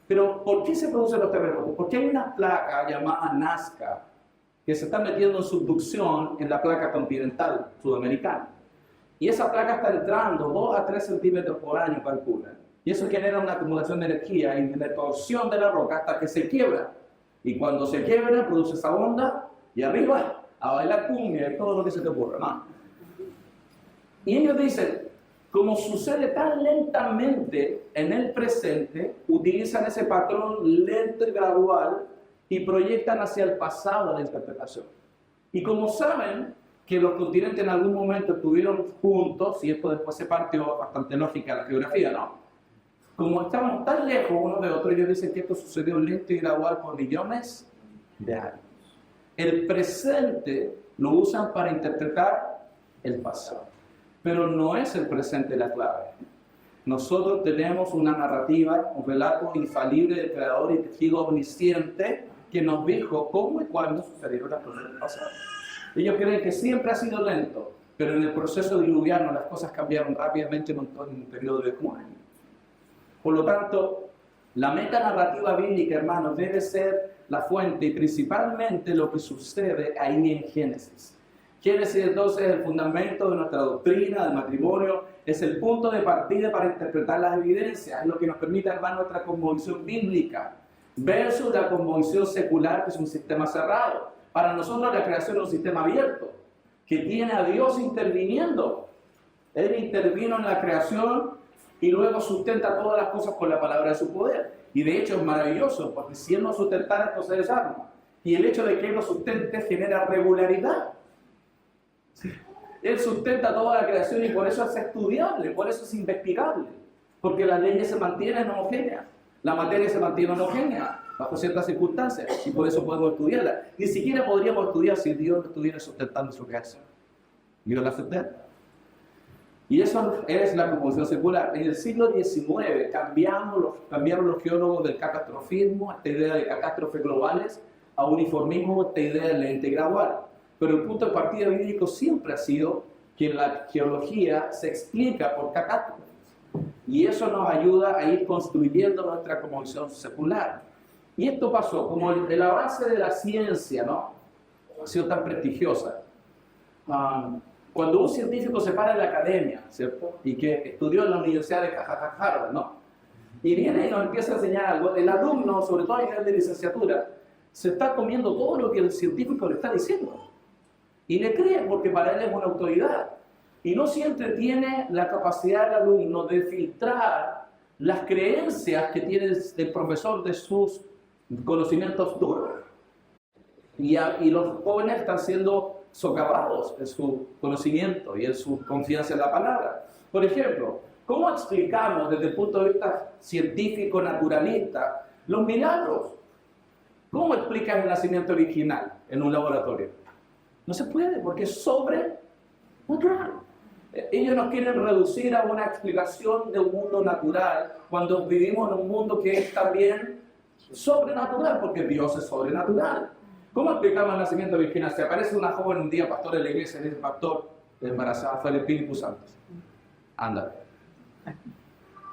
Pero ¿por qué se producen los terremotos? Porque hay una placa llamada Nazca que se está metiendo en subducción en la placa continental sudamericana. Y esa placa está entrando 2 a 3 centímetros por año, calculan. Y eso genera una acumulación de energía y una torsión de la roca hasta que se quiebra. Y cuando se quiebra, produce esa onda y arriba a bailar cumbia y todo lo que se te ocurra, ¿no? Y ellos dicen, como sucede tan lentamente en el presente, utilizan ese patrón lento y gradual y proyectan hacia el pasado la interpretación. Y como saben que los continentes en algún momento estuvieron juntos, y esto después se partió, bastante lógica la geografía, ¿no? Como estamos tan lejos uno de otro, ellos dicen que esto sucedió lento y gradual por millones de años. El presente lo usan para interpretar el pasado. Pero no es el presente la clave. Nosotros tenemos una narrativa, un relato infalible del Creador y testigo omnisciente que nos dijo cómo y cuándo sucedieron las cosas del pasado. Ellos creen que siempre ha sido lento, pero en el proceso diluviano las cosas cambiaron rápidamente en un periodo de 1 año. Por lo tanto, la metanarrativa bíblica, hermanos, debe ser la fuente y principalmente lo que sucede ahí en Génesis. Génesis entonces es el fundamento de nuestra doctrina del matrimonio, es el punto de partida para interpretar las evidencias, es lo que nos permite armar nuestra cosmovisión bíblica, versus la cosmovisión secular, que es un sistema cerrado. Para nosotros la creación es un sistema abierto, que tiene a Dios interviniendo. Él intervino en la creación y luego sustenta todas las cosas con la palabra de su poder. Y de hecho es maravilloso, porque si Él no sustentara, esto se desarma. Y el hecho de que Él lo sustente genera regularidad. Él sustenta toda la creación y por eso es estudiable, por eso es investigable. Porque las leyes se mantienen homogéneas, la materia se mantiene homogénea bajo ciertas circunstancias y por eso podemos estudiarla. Ni siquiera podríamos estudiar si Dios no estuviera sustentando su creación. ¿Dios la sustenta? Y eso es la cosmovisión secular. En el siglo XIX cambiaron los geólogos del catastrofismo, esta idea de catástrofes globales, a uniformismo, esta idea del lente gradual. Pero el punto de partida bíblico siempre ha sido que la geología se explica por catástrofes. Y eso nos ayuda a ir construyendo nuestra cosmovisión secular. Y esto pasó, como el avance de la ciencia, ¿no? Ha sido tan prestigiosa. Cuando un científico se para en la academia, ¿cierto? Y que estudió en la Universidad de Harvard, ¿no? Y viene y nos empieza a enseñar algo. El alumno, sobre todo a nivel de licenciatura, se está comiendo todo lo que el científico le está diciendo. Y le cree porque para él es una autoridad. Y no siempre tiene la capacidad del alumno de filtrar las creencias que tiene el profesor de sus conocimientos duros. Y los jóvenes están siendo socavados en su conocimiento y en su confianza en la palabra. Por ejemplo, ¿cómo explicamos desde el punto de vista científico, naturalista, los milagros? ¿Cómo explicas el nacimiento original en un laboratorio? No se puede, porque es sobrenatural. Ellos nos quieren reducir a una explicación de un mundo natural cuando vivimos en un mundo que es también sobrenatural, porque Dios es sobrenatural. ¿Cómo explicamos el nacimiento virginal? Se aparece una joven un día, pastor de la iglesia, y dice, pastor, embarazada fue el Espíritu Santo. Anda.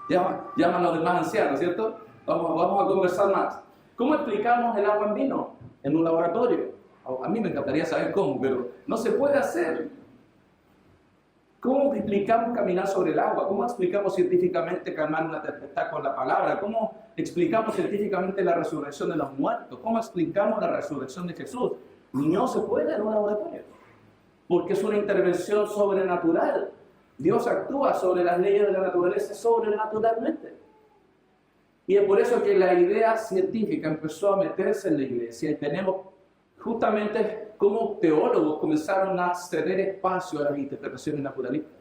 Llaman a los demás ancianos, ¿cierto? Vamos a conversar más. ¿Cómo explicamos el agua en vino en un laboratorio? A mí me encantaría saber cómo, pero no se puede hacer. ¿Cómo explicamos caminar sobre el agua? ¿Cómo explicamos científicamente calmar una tempestad con la palabra? ¿Cómo explicamos científicamente la resurrección de los muertos? ¿Cómo explicamos la resurrección de Jesús? No se puede en un laboratorio, porque es una intervención sobrenatural. Dios actúa sobre las leyes de la naturaleza sobrenaturalmente. Y es por eso que la idea científica empezó a meterse en la iglesia y tenemos justamente como teólogos comenzaron a ceder espacio a las interpretaciones naturalistas.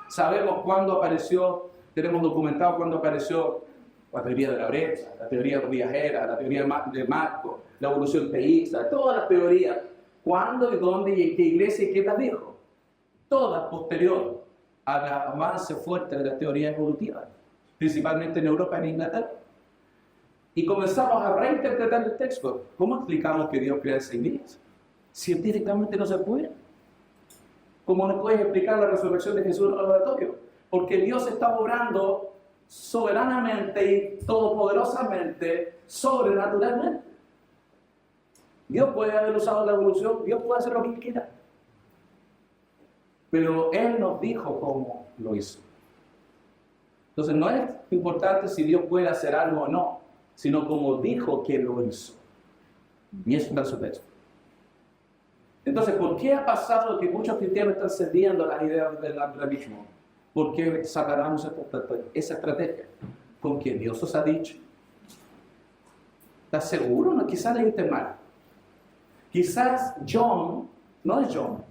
Sabemos cuándo apareció, tenemos documentado cuándo apareció la teoría de la brecha, la teoría viajera, la teoría de Marco, la evolución teísta, todas las teorías. ¿Cuándo y dónde y en qué iglesia y qué las dijo? Todas posteriores. al avance fuerte de la teoría evolutiva, principalmente en Europa y en Inglaterra. Y comenzamos a reinterpretar el texto. ¿Cómo explicamos que Dios crea en 6 días? Científicamente no se puede. ¿Cómo no puedes explicar la resurrección de Jesús en el laboratorio? Porque Dios está obrando soberanamente y todopoderosamente, sobrenaturalmente. Dios puede haber usado la evolución, Dios puede hacer lo que quiera. Pero Él nos dijo cómo lo hizo. Entonces no es importante si Dios puede hacer algo o no, sino como dijo que lo hizo. Y eso es su texto. Entonces, ¿por qué ha pasado que muchos cristianos están cediendo a las ideas del naturalismo? ¿Por qué sacaremos esa estrategia? Porque Dios os ha dicho. ¿Estás seguro? No, quizás leíste mal. Quizás John no es John.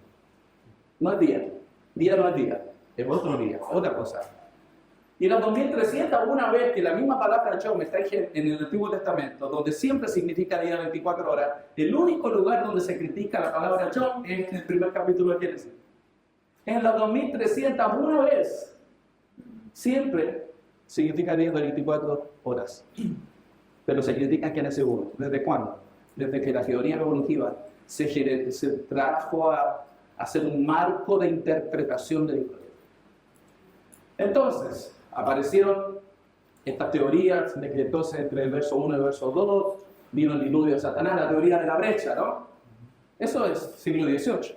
No es día. Día no es día. Es otro día, otra cosa. Y en los 2300, una vez que la misma palabra John está en el Antiguo Testamento, donde siempre significa día 24 horas, el único lugar donde se critica la palabra John es en el primer capítulo de Génesis. En los 2300, una vez, siempre significa día de 24 horas. Pero se critica que en el segundo. ¿Desde cuándo? Desde que la teoría evolutiva se trajo a hacer un marco de interpretación de la historia. Entonces, aparecieron estas teorías de que entonces entre el verso 1 y el verso 2 vino el diluvio de Satanás, la teoría de la brecha, ¿no? Eso es siglo XVIII.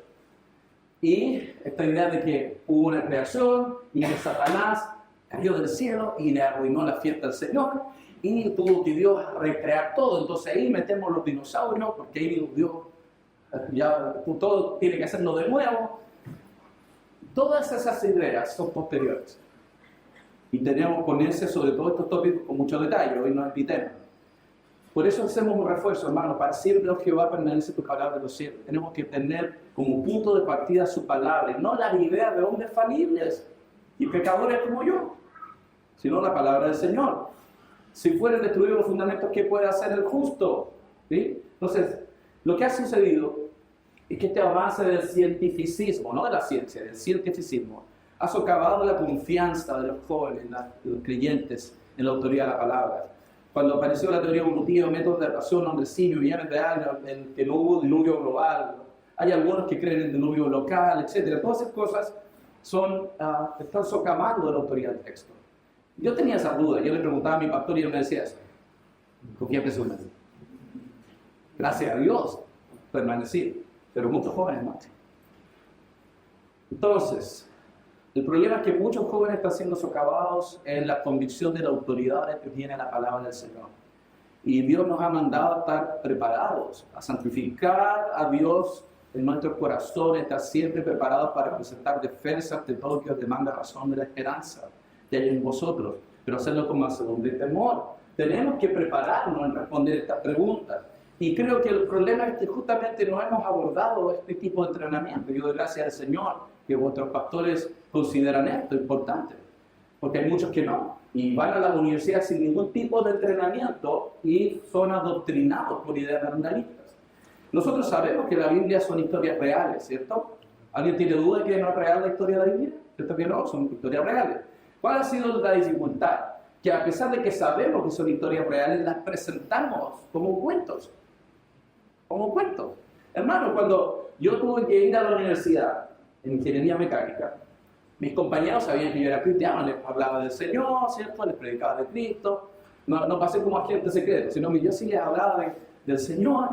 Y esta idea de que hubo una creación y que Satanás cayó del cielo y le arruinó la fiesta del Señor y tuvo que Dios recrear todo. Entonces ahí metemos los dinosaurios porque ahí Dios ya todo tiene que hacerlo de nuevo. Todas esas ideas son posteriores. Y tenemos que ponerse sobre todos estos tópicos con mucho detalle, hoy no es mi tema. Por eso hacemos un refuerzo, hermano, para siempre, oh Jehová, permanece tu palabra en los cielos. Tenemos que tener como punto de partida su palabra, y no las ideas de hombres falibles y pecadores como yo, sino la palabra del Señor. Si fueren destruidos los fundamentos, ¿qué puede hacer el justo? ¿Sí? Entonces, lo que ha sucedido es que este avance del cientificismo, no de la ciencia, del cientificismo, ha socavado la confianza de los jóvenes, de los creyentes en la autoridad de la palabra. Cuando apareció la teoría evolutiva, métodos de adaptación, hombrecillo, millones de años, en que no hubo diluvio global, hay algunos que creen en el diluvio local, etc. Todas esas cosas están socavando la autoridad del texto. Yo tenía esa duda, yo le preguntaba a mi pastor y él me decía eso. Confía en Jesús. Gracias a Dios permanecí, pero muchos jóvenes no. Entonces, el problema es que muchos jóvenes están siendo socavados en la convicción de la autoridad que tiene la palabra del Señor. Y Dios nos ha mandado a estar preparados, a santificar a Dios en nuestros corazones, estar siempre preparados para presentar defensas de todo lo que os demanda razón de la esperanza que hay en vosotros, pero hacerlo con mansedumbre y temor. Tenemos que prepararnos en responder estas preguntas. Y creo que el problema es que justamente no hemos abordado este tipo de entrenamiento. Yo doy gracias al Señor que vuestros pastores consideran esto importante, porque hay muchos que no, y van a la universidad sin ningún tipo de entrenamiento y son adoctrinados por ideas naturalistas. Nosotros sabemos que la Biblia son historias reales, ¿cierto? ¿Alguien tiene duda de que no es real la historia de la Biblia? ¿Cierto que no? Son historias reales. ¿Cuál ha sido la dificultad? Que a pesar de que sabemos que son historias reales, las presentamos como cuentos. Como cuentos. Hermano, cuando yo tuve que ir a la universidad en ingeniería mecánica, mis compañeros sabían que yo era cristiano, les hablaba del Señor, ¿cierto? Les predicaba de Cristo. No pasé como agente secreto, sino que yo sí les hablaba del Señor.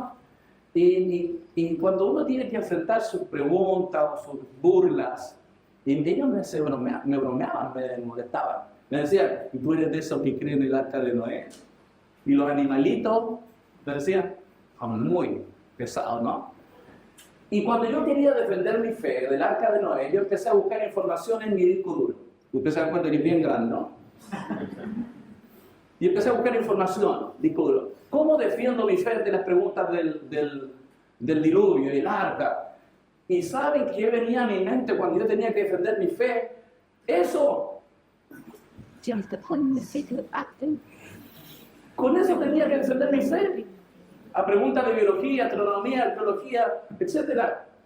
Y cuando uno tiene que enfrentar sus preguntas o sus burlas, y ellos me bromeaban, me molestaban. Me decían, y tú eres de esos que creen en el arca de Noé. Y los animalitos, me decían, son muy pesados, ¿no? Y cuando yo quería defender mi fe del arca de Noé, yo empecé a buscar información en mi disco duro. Usted se da cuenta que es bien grande, ¿no? Y empecé a buscar información, disco duro. ¿Cómo defiendo mi fe de las preguntas del diluvio y el arca? ¿Y saben qué venía a mi mente cuando yo tenía que defender mi fe? ¡Eso! Con eso tenía que defender mi fe. A preguntas de biología, astronomía, arqueología, etc.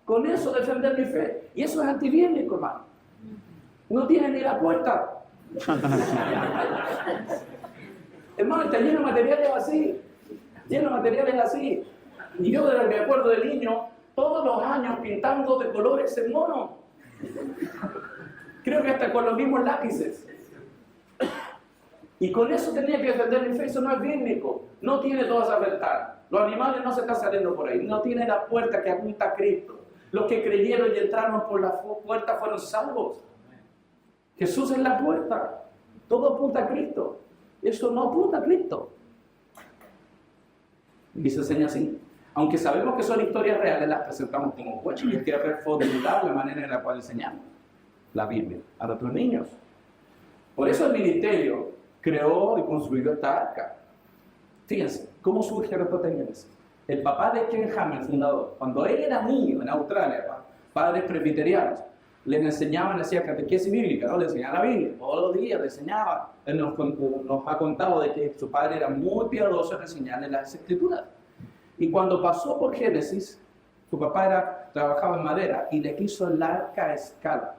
Con eso defender mi fe. Y eso es antibíblico, hermano. No tiene ni la puerta. Hermano, está lleno de materiales así. Lleno de materiales así. Y yo me acuerdo de niño, todos los años pintando de colores el mono. Creo que hasta con los mismos lápices. Y con eso tenía que defender mi fe. Eso no es bíblico. No tiene todas esas ventanas. Los animales no se están saliendo por ahí. No tiene la puerta que apunta a Cristo. Los que creyeron y entraron por la puerta fueron salvos. Jesús es la puerta. Todo apunta a Cristo. Eso no apunta a Cristo. Y se enseña así. Aunque sabemos que son historias reales, las presentamos como cuentos. Y hay que reformular la manera en la cual enseñamos la Biblia a nuestros niños. Por eso el ministerio creó y construyó esta arca. Fíjense, ¿cómo surge Aristóteles? El papá de Ken Ham, el fundador, cuando él era niño en Australia, padres presbiterianos, les enseñaban, hacía catequesis bíblica, ¿no? Le enseñaban la Biblia, todos los días le enseñaba. Él nos ha contado de que su padre era muy piadoso en enseñarle las escrituras. Y cuando pasó por Génesis, su papá trabajaba en madera y le quiso el arca a escala,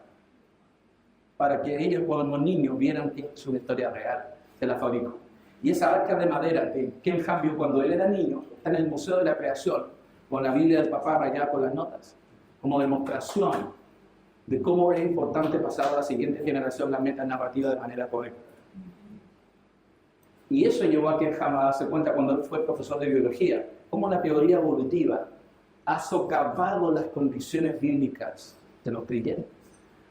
para que ellos, como niños, vieran que es una historia real. Se la fabricó. Y esa arca de madera que Ken Ham vio cuando él era niño, está en el Museo de la Creación, con la Biblia del papá rayada con las notas, como demostración de cómo es importante pasar a la siguiente generación la metanarrativa de manera correcta. Y eso llevó a Ken Ham a darse cuenta cuando él fue profesor de biología, cómo la teoría evolutiva ha socavado las condiciones bíblicas de los creyentes.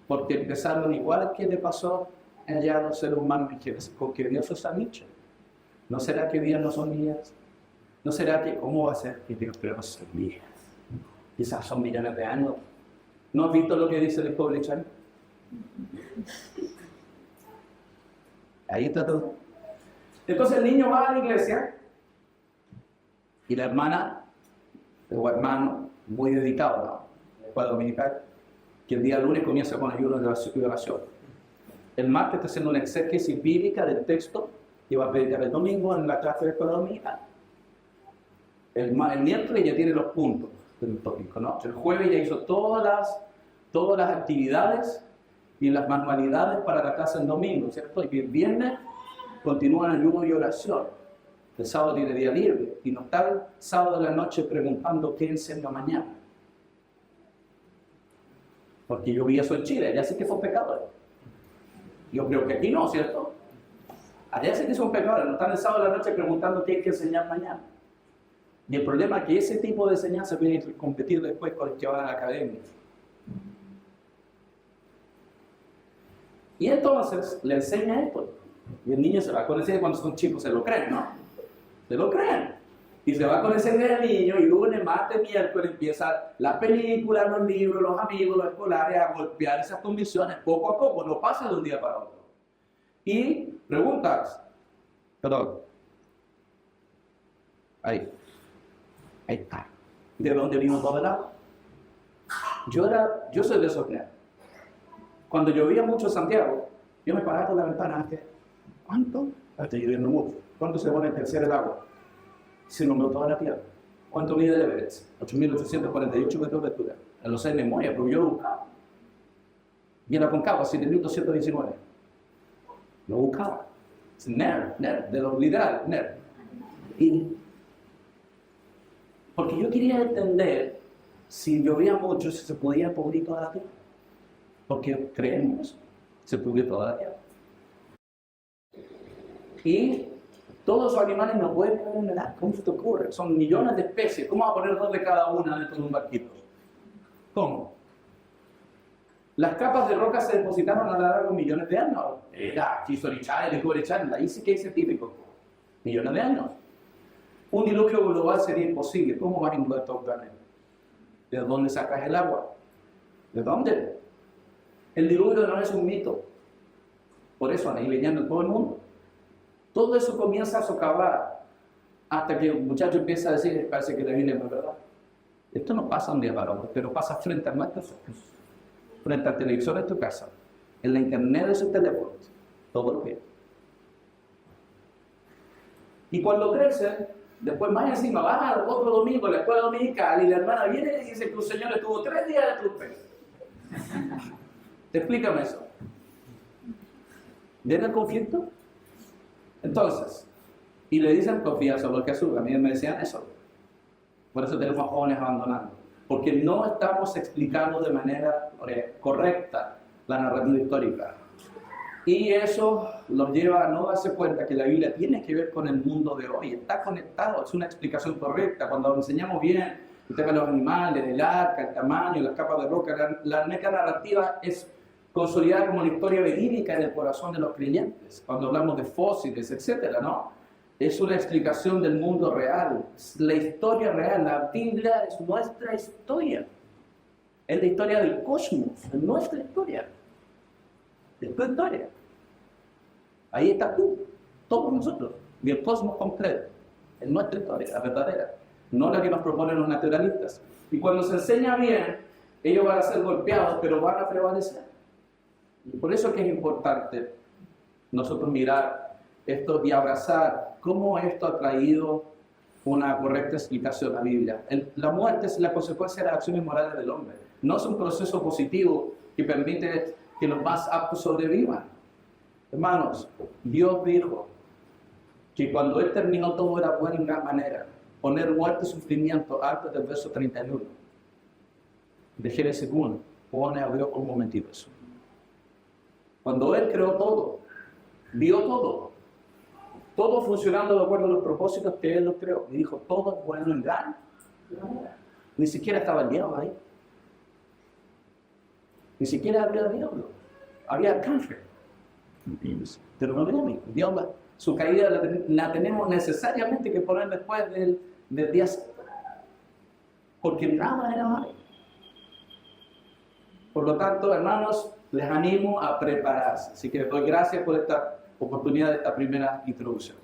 Porque empezaron igual que le pasó allá a los seres humanos, porque Dios os ha dicho. ¿No será que días no son días? ¿No será que cómo va a ser que Dios creo son días? Quizás son millones de años. ¿No has visto lo que dice el pobre Chan? Ahí está todo. Entonces el niño va a la iglesia y la hermana, o hermano, muy dedicado, ¿no? El cuadro dominical, que el día lunes comienza con ayuno de oración. El martes está haciendo una exégesis bíblica del texto y va a predicar el domingo en la clase de escuela dominical. El miércoles ya tiene los puntos del tópico, ¿no? El jueves ya hizo todas las actividades y las manualidades para la clase el domingo, ¿cierto? Y el viernes continúa en ayuno y oración. El sábado tiene día libre y no está el sábado de la noche preguntando qué enseña mañana. Porque yo vi eso en Chile, allá sí que son pecadores. Yo creo que aquí no, ¿cierto? Allá sí que son pecadores, no están el sábado de la noche preguntando qué hay que enseñar mañana. Y el problema es que ese tipo de enseñanza viene a competir después con el que van a la academia. Y entonces le enseña esto. Y el niño se va con ese idea, cuando son chicos se lo creen, ¿no? Se lo creen. Y se va con ese idea del niño y lunes, martes, miércoles empieza la película, los libros, los amigos, los escolares a golpear esas convicciones poco a poco, no pasa de un día para otro. Y preguntas, perdón, ahí está. ¿De dónde vino todo el agua? Yo soy de esos niños. Cuando llovía mucho en Santiago, yo me paraba por la ventana antes. ¿Cuánto? Estoy lloviendo mucho. ¿Cuánto se pone a tercer el agua? Se inundó toda la tierra. ¿Cuánto mide el Everest? 8.848 metros de altura. Lo sé de memoria, pero yo lo buscaba. Y en la Concagua, 7.219. Lo buscaba. Es nerd, de lo literal, nerd. Porque yo quería entender si llovía mucho, si se podía pudrir toda la tierra. Porque creemos, se pudrió toda la tierra. Y todos los animales no pueden caer en el agua. ¿Cómo se te ocurre? Son millones de especies. ¿Cómo va a poner dos de cada una dentro de un barquito? ¿Cómo? Las capas de roca se depositaron a lo largo de millones de años. Ahí sí que es científico. Millones de años. Un diluvio global sería imposible. ¿Cómo vas a inundar todo el planeta? ¿De dónde sacas el agua? ¿De dónde? El diluvio no es un mito. Por eso han ido en todo el mundo. Todo eso comienza a socavar hasta que el muchacho empieza a decir, parece que la Biblia no es verdad. Esto no pasa un día para otro, pero pasa frente a nuestros ojos, frente al televisor de tu casa, en la internet de su teléfono, todo lo que. Y cuando crecen, después más encima van al otro domingo a la escuela dominical y la hermana viene y dice que un señor estuvo 3 días de trupe. Explícame eso. ¿Ven el conflicto? Entonces, y le dicen confía solo en Jesús. A mí me decían eso. Por eso tenemos jóvenes abandonando. Porque no estamos explicando de manera correcta la narrativa histórica. Y eso los lleva a no darse cuenta que la Biblia tiene que ver con el mundo de hoy. Está conectado, es una explicación correcta. Cuando enseñamos bien el tema de los animales, el arca, el tamaño, las capas de roca, la meta narrativa es consolidada como una historia verídica en el corazón de los creyentes. Cuando hablamos de fósiles, etcétera, ¿no? Es una explicación del mundo real, la historia real. La Biblia es nuestra historia. Es la historia del cosmos, es nuestra historia. Es tu historia. Ahí estás tú, todos nosotros, y el cosmos completo. Es nuestra historia, la verdadera, no la que nos proponen los naturalistas. Y cuando se enseña bien, ellos van a ser golpeados, pero van a prevalecer. Y por eso es que es importante nosotros mirar esto y abrazar cómo esto ha traído una correcta explicación a la Biblia. La muerte es la consecuencia de las acciones morales del hombre. No es un proceso positivo que permite que los más aptos sobrevivan. Hermanos, Dios dijo que cuando Él terminó todo era bueno en gran manera. Poner muerte y sufrimiento antes del verso 31 de Génesis 1. Pone a Dios un momentito eso. Cuando Él creó todo, vio todo funcionando de acuerdo a los propósitos que Él los creó. Y dijo, todo es bueno en gran manera. Ni siquiera estaba el diablo ahí. Ni siquiera había el diablo. Había cáncer. Pero no viene Dios, su caída la tenemos necesariamente que poner después del día 7. Porque nada era malo. Por lo tanto, hermanos, les animo a prepararse. Así que les doy gracias por esta oportunidad de esta primera introducción.